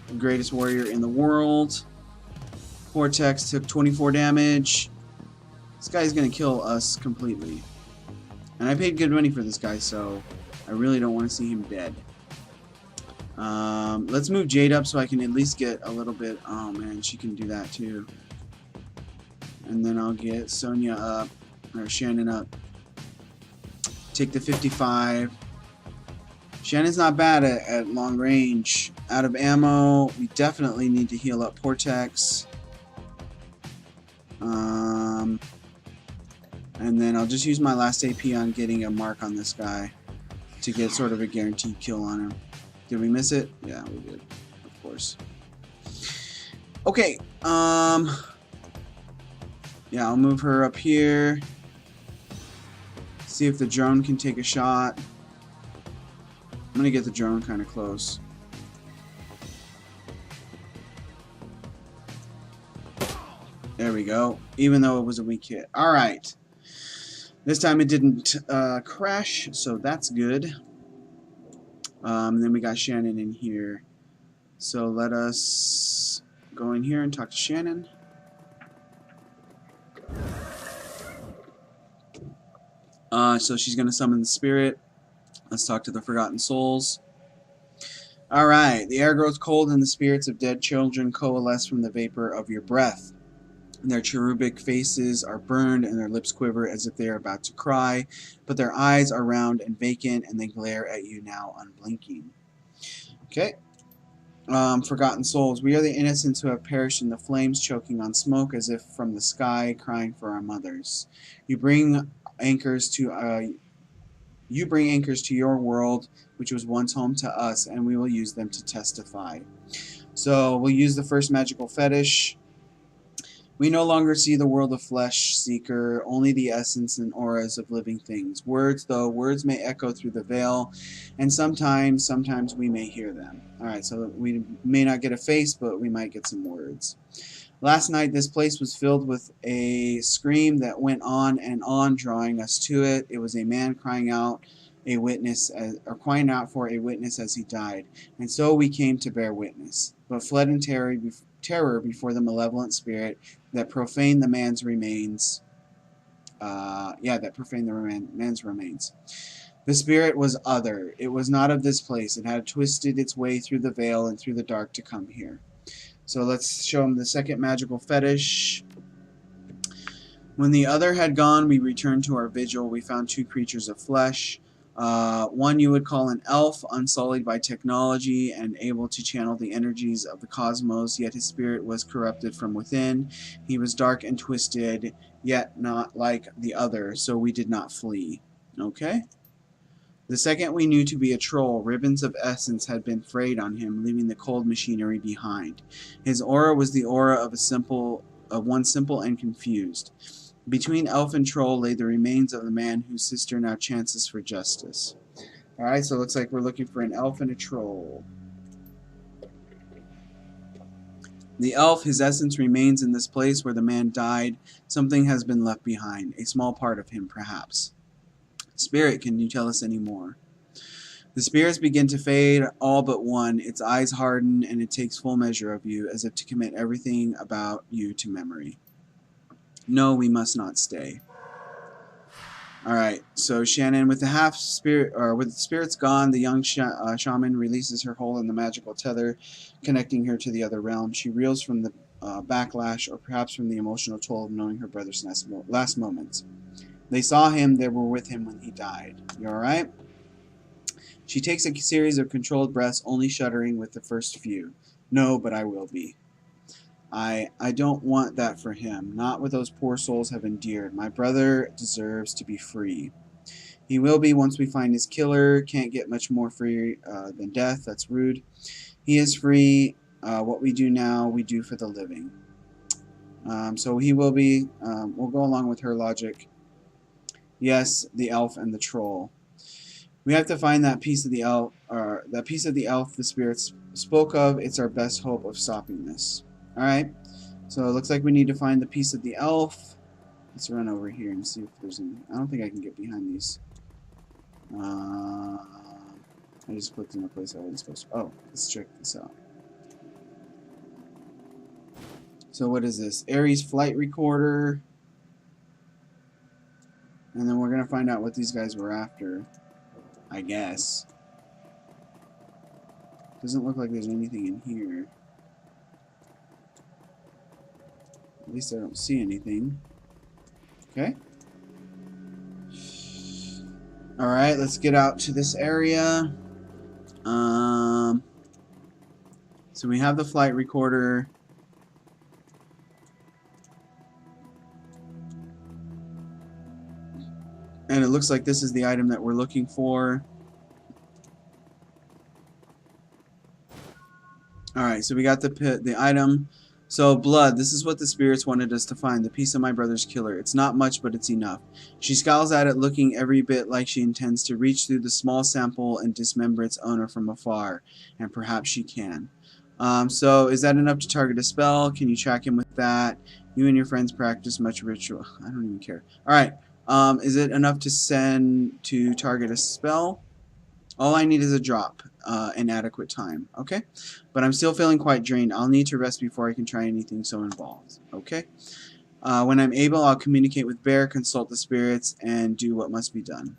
The greatest warrior in the world. Vortex took 24 damage. This guy's gonna kill us completely. And I paid good money for this guy, so I really don't want to see him dead. Let's move Jade up so I can at least get a little bit. Oh man, she can do that too. And then I'll get Sonya up, or Shannon up. Take the 55. Shannon's not bad at long range. Out of ammo. We definitely need to heal up Portex. And then I'll just use my last AP on getting a mark on this guy to get sort of a guaranteed kill on him. Did we miss it? Yeah, we did. Of course. Okay. Yeah, I'll move her up here. See if the drone can take a shot. I'm gonna get the drone kind of close. There we go. Even though it was a weak hit. Alright. This time it didn't crash, so that's good. And then we got Shannon in here. So let us go in here and talk to Shannon. So she's going to summon the spirit. Let's talk to the Forgotten Souls. Alright, the air grows cold and the spirits of dead children coalesce from the vapor of your breath. Their cherubic faces are burned and their lips quiver as if they are about to cry, but their eyes are round and vacant and they glare at you now unblinking. Okay. Forgotten souls, we are the innocents who have perished in the flames, choking on smoke as if from the sky, crying for our mothers. You bring anchors to your world, which was once home to us, and we will use them to testify. So we'll use the first magical fetish. We no longer see the world of flesh, seeker, only the essence and auras of living things. Words, though, words may echo through the veil, and sometimes we may hear them. Alright, so we may not get a face, but we might get some words. Last night, this place was filled with a scream that went on and on, drawing us to it. It was a man crying out crying out for a witness as he died, and so we came to bear witness, but fled in terror before the malevolent spirit that profaned the man's remains. Man's remains. The spirit was other. It was not of this place. It had twisted its way through the veil and through the dark to come here. So let's show him the second magical fetish. When the other had gone, we returned to our vigil. We found two creatures of flesh. One you would call an elf, unsullied by technology and able to channel the energies of the cosmos, yet his spirit was corrupted from within. He was dark and twisted, yet not like the other, so we did not flee. Okay? The second we knew to be a troll. Ribbons of essence had been frayed on him, leaving the cold machinery behind. His aura was the aura of one simple and confused. Between elf and troll lay the remains of the man whose sister now chances for justice. Alright, so it looks like we're looking for an elf and a troll. The elf, his essence remains in this place where the man died. Something has been left behind. A small part of him, perhaps. Spirit, can you tell us any more? The spirits begin to fade, all but one. Its eyes harden, and it takes full measure of you, as if to commit everything about you to memory. No, we must not stay. Alright, so Shannon, with the spirits gone, the young shaman releases her hold in the magical tether, connecting her to the other realm. She reels from the backlash, or perhaps from the emotional toll of knowing her brother's last moments. They saw him, they were with him when he died. You alright? She takes a series of controlled breaths, only shuddering with the first few. No, but I will be. I don't want that for him, not what those poor souls have endured. My brother deserves to be free. He will be once we find his killer. Can't get much more free than death. That's rude. He is free. What we do now, we do for the living. So he will be. We'll go along with her logic. Yes, the elf and the troll. We have to find that piece of the elf, the spirits spoke of. It's our best hope of stopping this. Alright, so it looks like we need to find the piece of the elf. Let's run over here and see if there's any. I don't think I can get behind these. I just clicked in a place I wasn't supposed to. Oh, let's check this out. So what is this? Ares flight recorder. And then we're going to find out what these guys were after, I guess. Doesn't look like there's anything in here. At least I don't see anything. Okay. Alright, let's get out to this area. So we have the flight recorder. And it looks like this is the item that we're looking for. Alright, so we got the item. So, blood. This is what the spirits wanted us to find. The piece of my brother's killer. It's not much, but it's enough. She scowls at it, looking every bit like she intends to reach through the small sample and dismember its owner from afar. And perhaps she can. So, is that enough to target a spell? Can you track him with that? You and your friends practice much ritual. I don't even care. Alright. Is it enough to target a spell? All I need is a drop in adequate time, okay? But I'm still feeling quite drained. I'll need to rest before I can try anything so involved, okay? When I'm able, I'll communicate with Bear, consult the spirits, and do what must be done.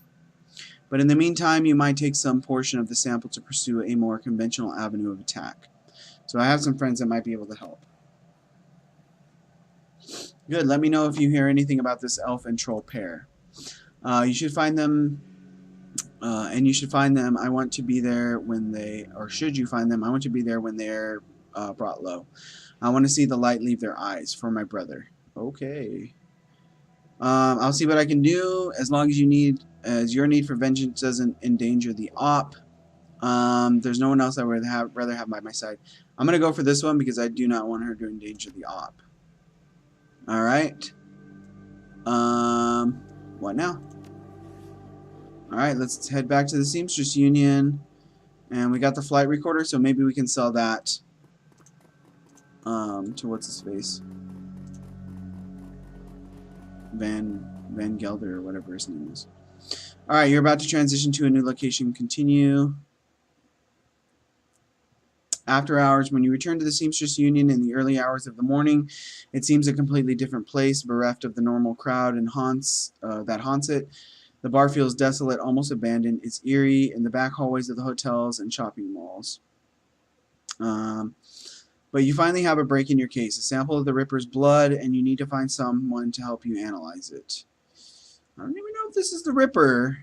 But in the meantime, you might take some portion of the sample to pursue a more conventional avenue of attack. So I have some friends that might be able to help. Good, let me know if you hear anything about this elf and troll pair. You should find them... and you should find them. I want to be there when they, or should you find them, I want to be there when they're brought low. I want to see the light leave their eyes for my brother. Okay. I'll see what I can do as long as your need for vengeance doesn't endanger the op. There's no one else I would rather have by my side. I'm gonna go for this one because I do not want her to endanger the op. All right. What now? Alright, let's head back to the Seamstress Union. And we got the flight recorder, so maybe we can sell that to what's his face? Van Gelder or whatever his name is. Alright, you're about to transition to a new location. Continue. After hours, when you return to the Seamstress Union in the early hours of the morning, it seems a completely different place, bereft of the normal crowd and that haunts it. The bar feels desolate, almost abandoned. It's eerie in the back hallways of the hotels and shopping malls. But you finally have a break in your case, a sample of the Ripper's blood, and you need to find someone to help you analyze it. I don't even know if this is the Ripper.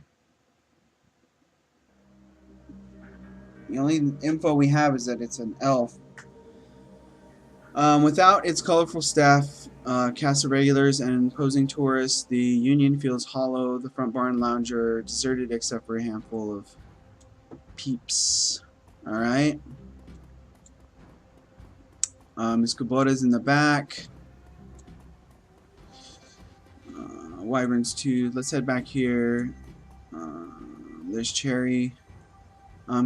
The only info we have is that it's an elf. Without its colorful staff, cast of regulars and imposing tourists, the Union feels hollow. The front bar and lounge are deserted except for a handful of peeps. Alright. Miss Kubota's in the back. Wyvern's 2. Let's head back here. There's Cherry.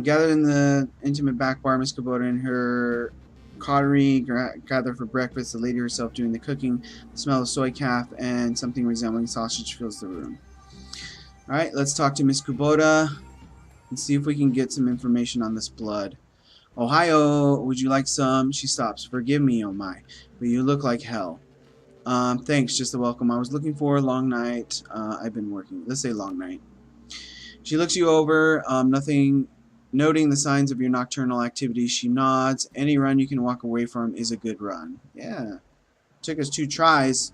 Gathered in the intimate back bar, Miss Kubota and her coterie gather for breakfast. The lady herself doing the cooking. The smell of soy calf and something resembling sausage fills the room. Alright, let's talk to Miss Kubota and see if we can get some information on this blood. Ohio, would you like some? She stops. Forgive me, oh my, but you look like hell. Thanks, just a welcome. I was looking for a long night. I've been working. Let's say long night. She looks you over, noting the signs of your nocturnal activity. She nods. Any run you can walk away from is a good run. Yeah. Took us 3 tries,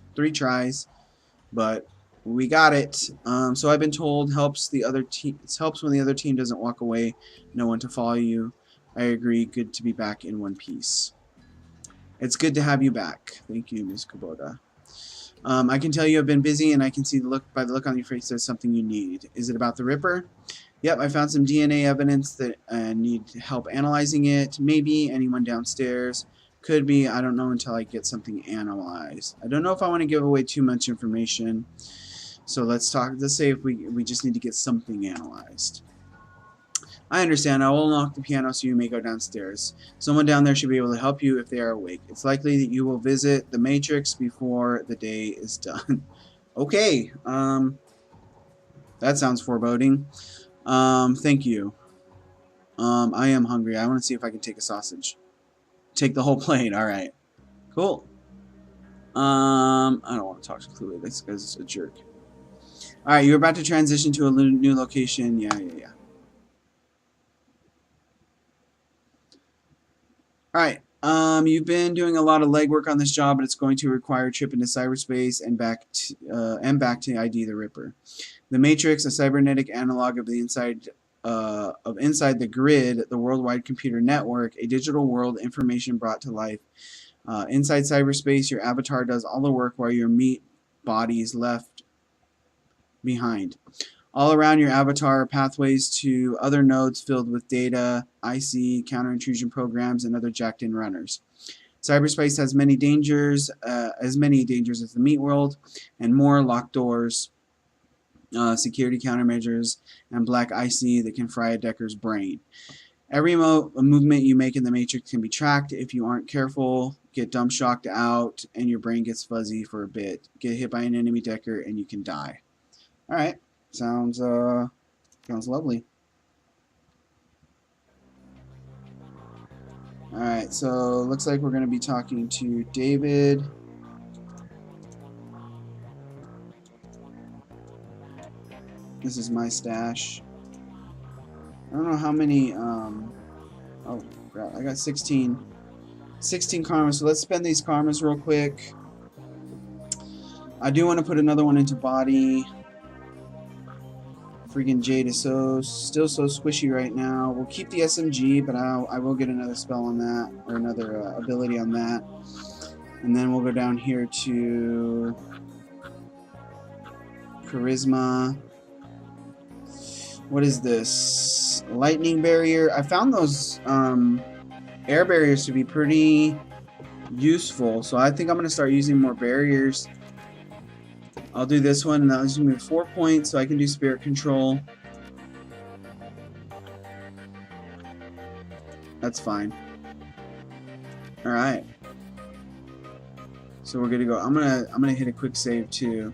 but we got it. So I've been told helps when the other team doesn't walk away, no one to follow you. I agree. Good to be back in one piece. It's good to have you back. Thank you, Ms. Kubota. I can tell you have been busy, and I can see by the look on your face there's something you need. Is it about the Ripper? Yep, I found some DNA evidence that need help analyzing it. Maybe anyone downstairs. Could be. I don't know until I get something analyzed. I don't know if I want to give away too much information. So let's say if we just need to get something analyzed. I understand. I will unlock the piano so you may go downstairs. Someone down there should be able to help you if they are awake. It's likely that you will visit the Matrix before the day is done. Okay. That sounds foreboding. Thank you. I am hungry. I want to see if I can take a sausage. Take the whole plate. Alright. Cool. I don't want to talk to Cluey. This guy's a jerk. Alright, you're about to transition to a new location. Yeah. Alright, you've been doing a lot of legwork on this job, but it's going to require a trip into cyberspace and back to ID the Ripper. The Matrix, a cybernetic analog of the inside of inside the grid, the worldwide computer network, a digital world, information brought to life. Inside cyberspace, your avatar does all the work while your meat body is left behind. All around your avatar are pathways to other nodes filled with data, IC, counter-intrusion programs, and other jacked-in runners. Cyberspace has many dangers, as the meat world, and more locked doors, security countermeasures, and black IC that can fry a Decker's brain. Every movement you make in the Matrix can be tracked. If you aren't careful, get dump shocked out, and your brain gets fuzzy for a bit. Get hit by an enemy Decker, and you can die. All right. Sounds lovely. Alright, so looks like we're going to be talking to David. This is my stash. I don't know how many, oh crap, I got 16 karmas, so let's spend these karmas real quick. I do want to put another one into body. Freaking Jade is still so squishy right now. We'll keep the SMG, but I will get another spell on that, or another ability on that. And then we'll go down here to Charisma. What is this? Lightning Barrier. I found those air barriers to be pretty useful, so I think I'm going to start using more barriers. I'll do this one, and that'll give me 4 points, so I can do Spirit Control. That's fine. Alright. So we're good to go. I'm gonna hit a quick save too.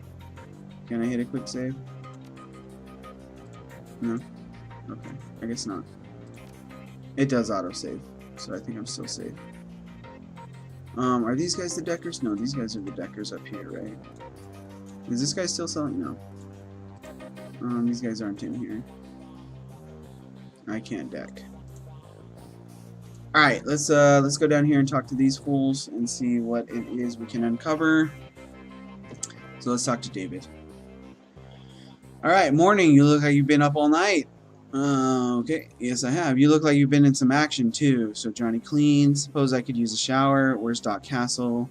Can I hit a quick save? No? Okay. I guess not. It does autosave, so I think I'm still safe. Are these guys the Deckers? No, these guys are the Deckers up here, right? Is this guy still selling? No. These guys aren't in here. I can't deck. Alright, let's go down here and talk to these fools and see what it is we can uncover. So let's talk to David. Alright, morning. You look like you've been up all night. Okay, yes I have. You look like you've been in some action too. So Johnny Clean, suppose I could use a shower. Where's Doc Castle?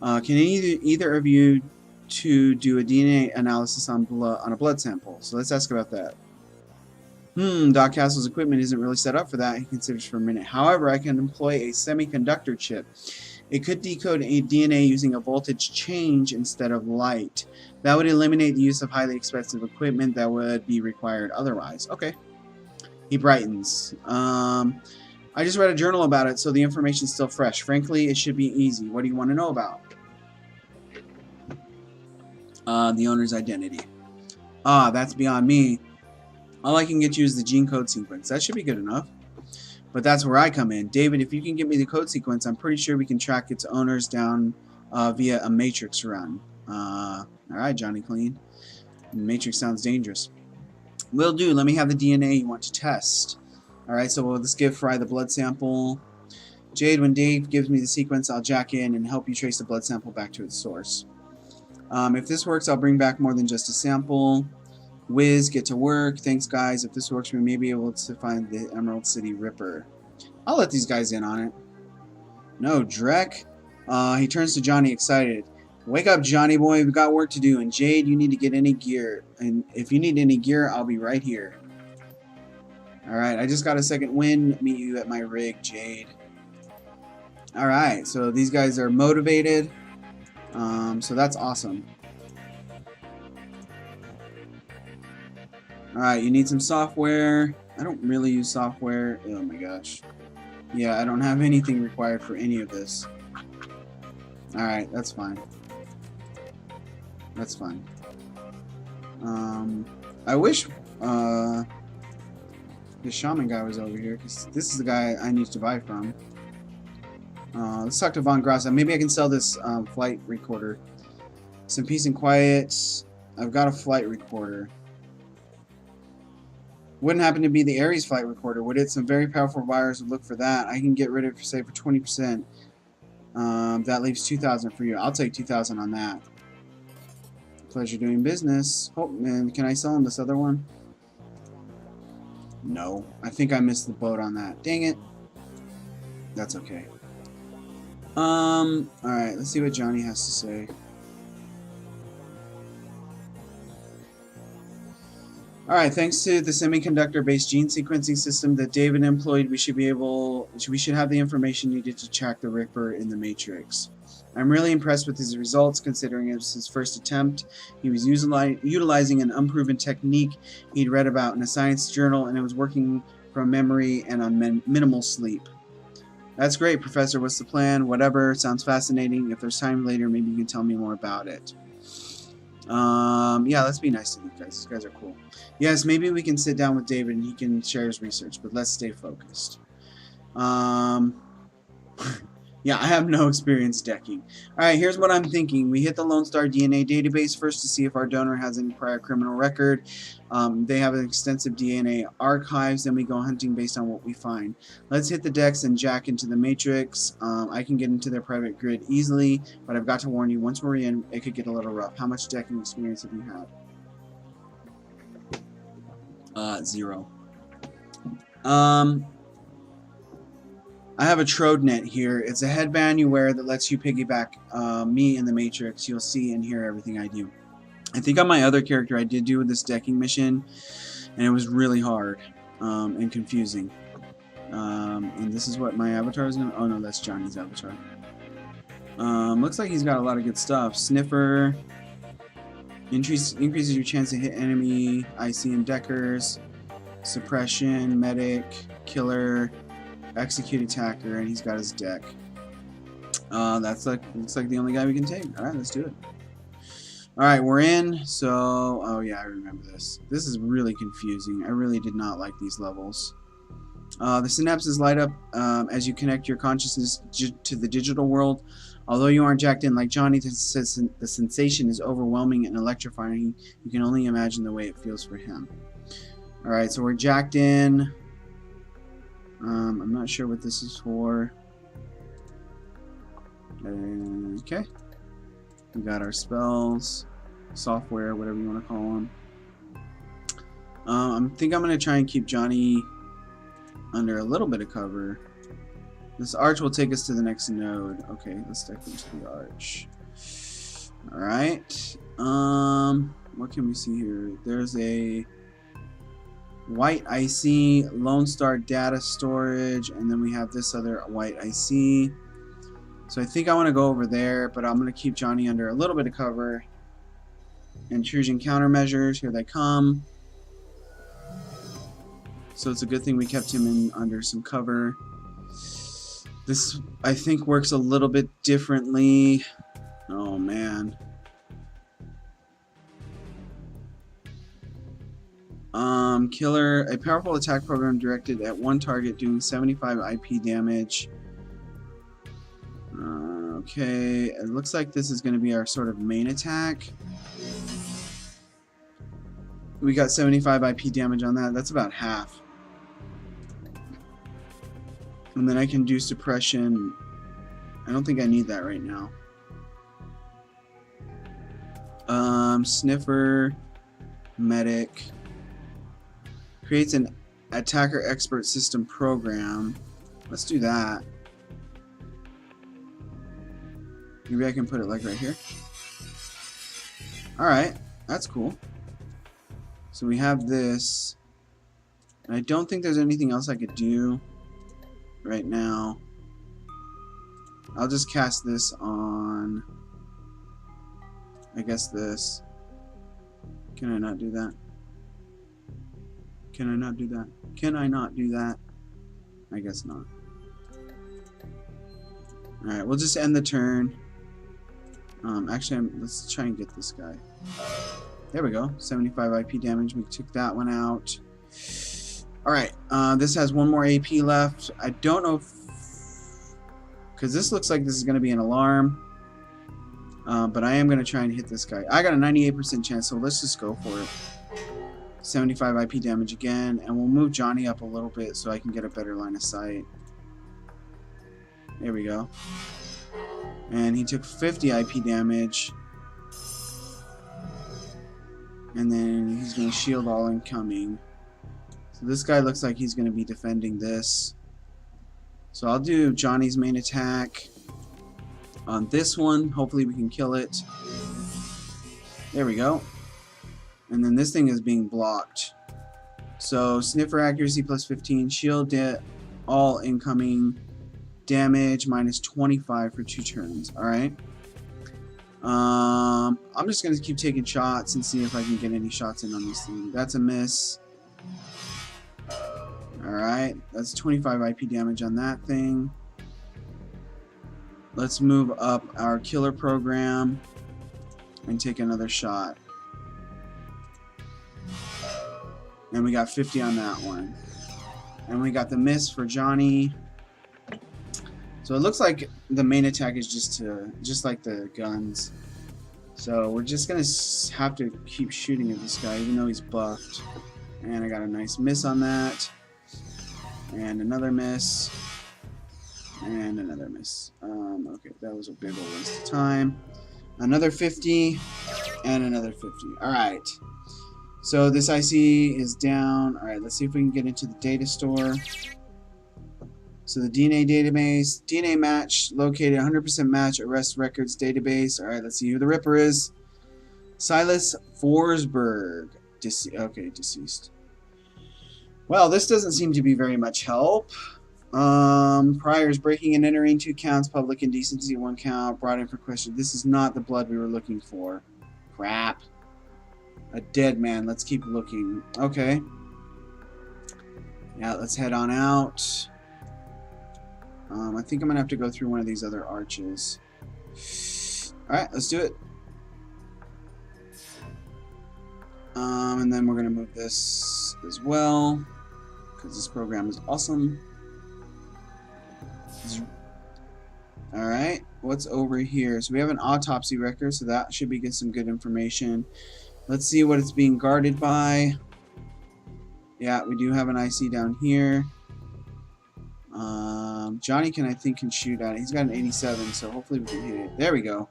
Can either of you to do a DNA analysis on a blood sample? So let's ask about that. Doc Castle's equipment isn't really set up for that, he considers for a minute. However, I can employ a semiconductor chip. It could decode a DNA using a voltage change instead of light. That would eliminate the use of highly expensive equipment that would be required otherwise. Okay. He brightens. I just read a journal about it, so the information's still fresh. Frankly, it should be easy. What do you want to know about? The owner's identity. That's beyond me. All I can get you is the gene code sequence. That should be good enough. But that's where I come in. David, if you can get me the code sequence, I'm pretty sure we can track its owners down via a matrix run. Alright, Johnny Clean. Matrix sounds dangerous. Will do. Let me have the DNA you want to test. Alright, so let's give Fry the blood sample. Jade, when Dave gives me the sequence, I'll jack in and help you trace the blood sample back to its source. If this works, I'll bring back more than just a sample. Wiz, get to work. Thanks, guys. If this works, we may be able to find the Emerald City Ripper. I'll let these guys in on it. No, Drek. He turns to Johnny, excited. Wake up, Johnny boy. We've got work to do. And Jade, you need to get any gear. And if you need any gear, I'll be right here. Alright, I just got a second wind. Meet you at my rig, Jade. Alright, so these guys are motivated. So that's awesome. Alright, you need some software. I don't really use software. Oh my gosh. Yeah, I don't have anything required for any of this. Alright, that's fine. That's fine. I wish the shaman guy was over here, because this is the guy I need to buy from. Let's talk to Von Grassa. Maybe I can sell this flight recorder. Some peace and quiet. I've got a flight recorder. Wouldn't happen to be the Ares flight recorder, would it? Some very powerful buyers would look for that. I can get rid of it, say, for 20%. That leaves 2,000 for you. I'll take 2,000 on that. Pleasure doing business. Oh, man, can I sell him this other one? No. I think I missed the boat on that. Dang it. That's okay. Alright, let's see what Johnny has to say. Alright, thanks to the semiconductor-based gene sequencing system that David employed, we should have the information needed to track the Ripper in the Matrix. I'm really impressed with his results, considering it was his first attempt. He was utilizing an unproven technique he'd read about in a science journal, and it was working from memory and on minimal sleep. That's great, Professor. What's the plan? Whatever. Sounds fascinating. If there's time later, maybe you can tell me more about it. Yeah, let's be nice to these guys. These guys are cool. Yes, maybe we can sit down with David and he can share his research, but let's stay focused. Yeah, I have no experience decking. Alright, here's what I'm thinking. We hit the Lone Star DNA database first to see if our donor has any prior criminal record. They have an extensive DNA archives, then we go hunting based on what we find. Let's hit the decks and jack into the Matrix. I can get into their private grid easily, but I've got to warn you, once we're in, it could get a little rough. How much decking experience have you had? 0. I have a TrodeNet here. It's a headband you wear that lets you piggyback me in the Matrix. You'll see and hear everything I do. I think on my other character I did do this decking mission, and it was really hard and confusing. And this is what my avatar is gonna... Oh no, that's Johnny's avatar. Looks like he's got a lot of good stuff. Sniffer increases your chance to hit enemy IC and deckers. Suppression, medic, killer, execute attacker, and he's got his deck. Looks like the only guy we can take. Alright, let's do it. Alright, we're in. So, oh yeah, I remember this. This is really confusing. I really did not like these levels. The synapses light up as you connect your consciousness to the digital world. Although you aren't jacked in like Johnny, the sensation is overwhelming and electrifying. You can only imagine the way it feels for him. Alright, so we're jacked in. I'm not sure what this is for. Okay. We got our spells, software, whatever you want to call them. I think I'm going to try and keep Johnny under a little bit of cover. This arch will take us to the next node. Okay, let's step into the arch. Alright. What can we see here? There's a white IC, Lone Star data storage, and then we have this other white IC. So I think I want to go over there, but I'm going to keep Johnny under a little bit of cover. Intrusion countermeasures, here they come. So it's a good thing we kept him in under some cover. This, I think, works a little bit differently. Oh man. Killer, a powerful attack program directed at one target doing 75 IP damage. Okay, it looks like this is going to be our sort of main attack. We got 75 IP damage on that. That's about half. And then I can do suppression. I don't think I need that right now. Sniffer, medic. Creates an attacker expert system program. Let's do that. Maybe I can put it like right here. Alright, that's cool. So we have this. And I don't think there's anything else I could do right now. I'll just cast this on, I guess this. Can I not do that? Can I not do that? Can I not do that? I guess not. Alright, we'll just end the turn. Actually, let's try and get this guy. There we go. 75 IP damage. We took that one out. Alright, this has one more AP left. I don't know if... because this looks like this is going to be an alarm. But I am going to try and hit this guy. I got a 98% chance, so let's just go for it. 75 IP damage again, and we'll move Johnny up a little bit so I can get a better line of sight. There we go. And he took 50 IP damage. And then he's going to shield all incoming. So So this guy looks like he's going to be defending this. So I'll do Johnny's main attack on this one. Hopefully we can kill it. There we go. And then this thing is being blocked. So sniffer accuracy plus 15, shield all incoming damage minus 25 for 2 turns. Alright. I'm just going to keep taking shots and see if I can get any shots in on this thing. That's a miss. Alright, that's 25 IP damage on that thing. Let's move up our killer program and take another shot. And we got 50 on that one. And we got the miss for Johnny. So it looks like the main attack is just like the guns. So we're just gonna have to keep shooting at this guy even though he's buffed. And I got a nice miss on that. And another miss. And another miss. Okay, that was a big old waste of time. Another 50. And another 50. Alright. So this IC is down. Alright, let's see if we can get into the data store. So the DNA database. DNA match located 100% match arrest records database. Alright, let's see who the Ripper is. Silas Forsberg. Okay, deceased. Well, this doesn't seem to be very much help. Priors breaking and entering 2 counts, public indecency 1 count, brought in for question. This is not the blood we were looking for. Crap. A dead man. Let's keep looking. Okay. Yeah, let's head on out. I think I'm going to have to go through one of these other arches. Alright, let's do it. And then we're going to move this as well, because this program is awesome. Alright, what's over here? So we have an autopsy record, so that should be some good information. Let's see what it's being guarded by. Yeah, we do have an IC down here. Johnny I think can shoot at it. He's got an 87, so hopefully we can hit it. There we go.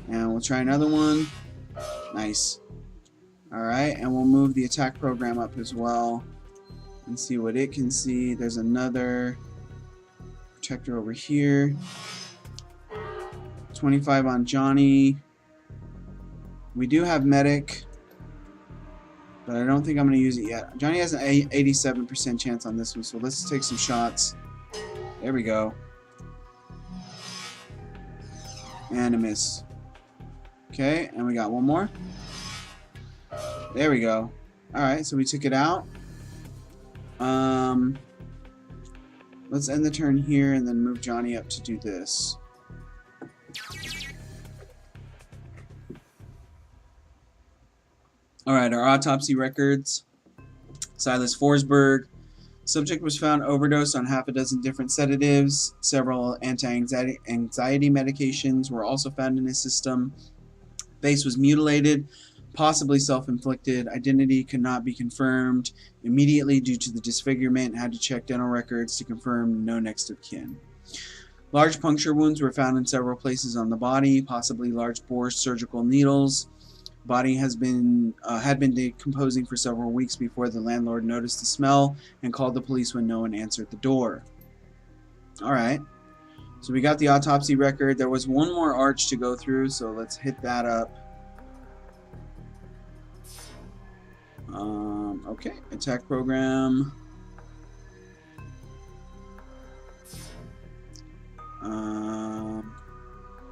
And we'll try another one. Nice. Alright, and we'll move the attack program up as well and see what it can see. There's another protector over here. 25 on Johnny. We do have medic, but I don't think I'm going to use it yet. Johnny has an 87% chance on this one, so let's take some shots. There we go. And a miss. Okay, and we got one more. There we go. Alright, so we took it out. Let's end the turn here and then move Johnny up to do this. Alright, our autopsy records. Silas Forsberg. Subject was found overdosed on half a dozen different sedatives. Several anti-anxiety medications were also found in his system. Face was mutilated, possibly self-inflicted. Identity could not be confirmed immediately due to the disfigurement. Had to check dental records to confirm no next of kin. Large puncture wounds were found in several places on the body, possibly large bore surgical needles. Body had been decomposing for several weeks before the landlord noticed the smell and called the police when no one answered the door. Alright, so we got the autopsy record. There was one more arch to go through, so let's hit that up. Okay, attack program.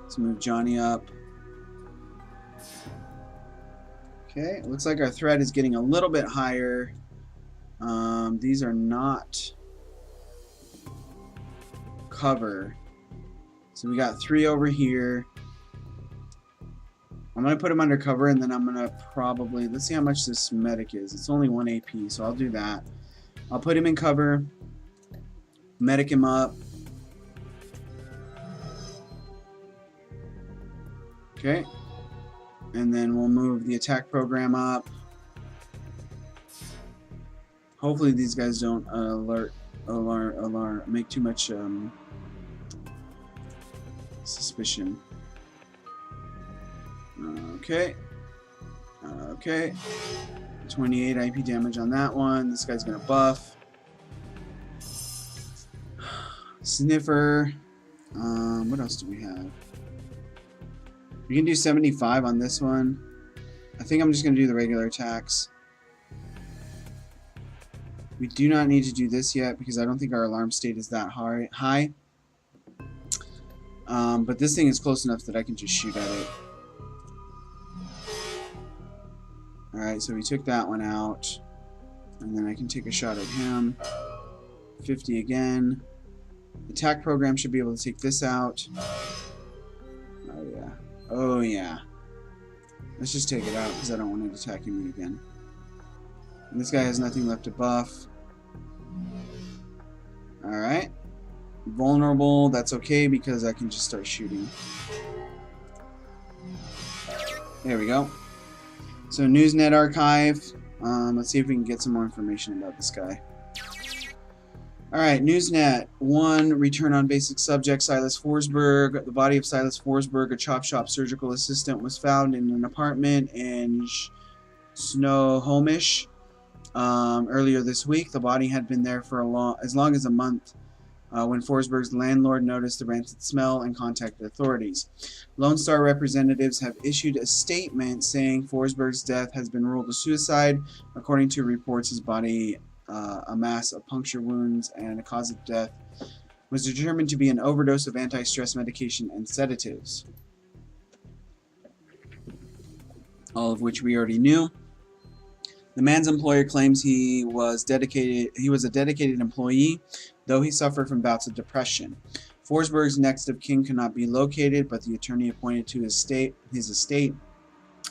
Let's move Johnny up. Okay, it looks like our threat is getting a little bit higher. These are not cover. So we got 3 over here. I'm going to put him under cover, and then I'm going to probably... Let's see how much this medic is. It's only 1 AP, so I'll do that. I'll put him in cover. Medic him up. Okay. And then we'll move the attack program up. Hopefully these guys don't make too much suspicion. Okay. Okay. 28 IP damage on that one. This guy's gonna buff. Sniffer. What else do we have? We can do 75 on this one. I think I'm just gonna do the regular attacks. We do not need to do this yet because I don't think our alarm state is that high. But this thing is close enough that I can just shoot at it. Alright, so we took that one out. And then I can take a shot at him. 50 again. Attack program should be able to take this out. Oh yeah. Oh yeah. Let's just take it out because I don't want it attacking me again. And this guy has nothing left to buff. Alright. Vulnerable, that's okay because I can just start shooting. There we go. So Newsnet archive. Let's see if we can get some more information about this guy. Alright, Newsnet. 1. Return on basic subject, Silas Forsberg. The body of Silas Forsberg, a chop shop surgical assistant, was found in an apartment in Snohomish earlier this week. The body had been there for as long as a month when Forsberg's landlord noticed the rancid smell and contacted authorities. Lone Star representatives have issued a statement saying Forsberg's death has been ruled a suicide. According to reports, his body, a mass of puncture wounds, and the cause of death was determined to be an overdose of anti-stress medication and sedatives. All of which we already knew. The man's employer claims he was a dedicated employee, though he suffered from bouts of depression. Forsberg's next of kin cannot be located, but the attorney appointed to his estate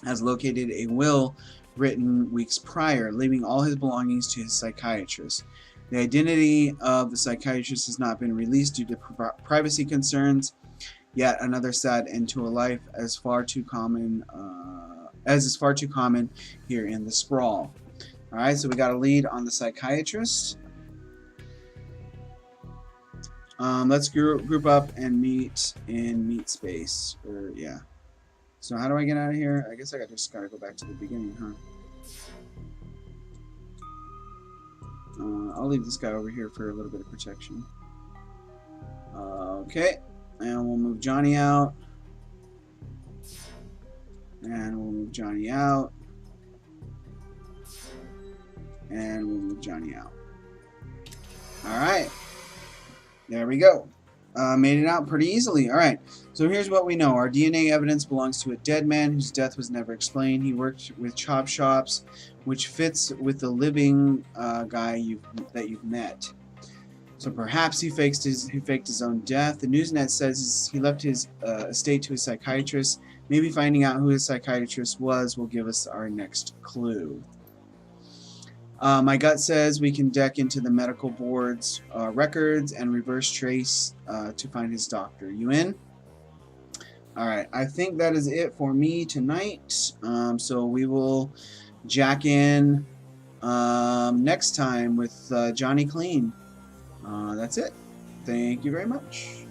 has located a will written weeks prior, leaving all his belongings to his psychiatrist. The identity of the psychiatrist has not been released due to privacy concerns. Yet another sad end to a life as is far too common here in the sprawl. Alright, so we got a lead on the psychiatrist. Let's group up and meet in meet space. Yeah. So how do I get out of here? I guess I just gotta go back to the beginning, huh? I'll leave this guy over here for a little bit of protection. Okay. And we'll move Johnny out. And we'll move Johnny out. And we'll move Johnny out. Alright. There we go. Made it out pretty easily. Alright. So here's what we know. Our DNA evidence belongs to a dead man whose death was never explained. He worked with chop shops, which fits with the living guy that you've met. So perhaps he faked his own death. The Newsnet says he left his estate to a psychiatrist. Maybe finding out who his psychiatrist was will give us our next clue. My gut says we can deck into the medical board's records and reverse trace to find his doctor. You in? Alright, I think that is it for me tonight. So we will jack in next time with Johnny Clean. That's it. Thank you very much.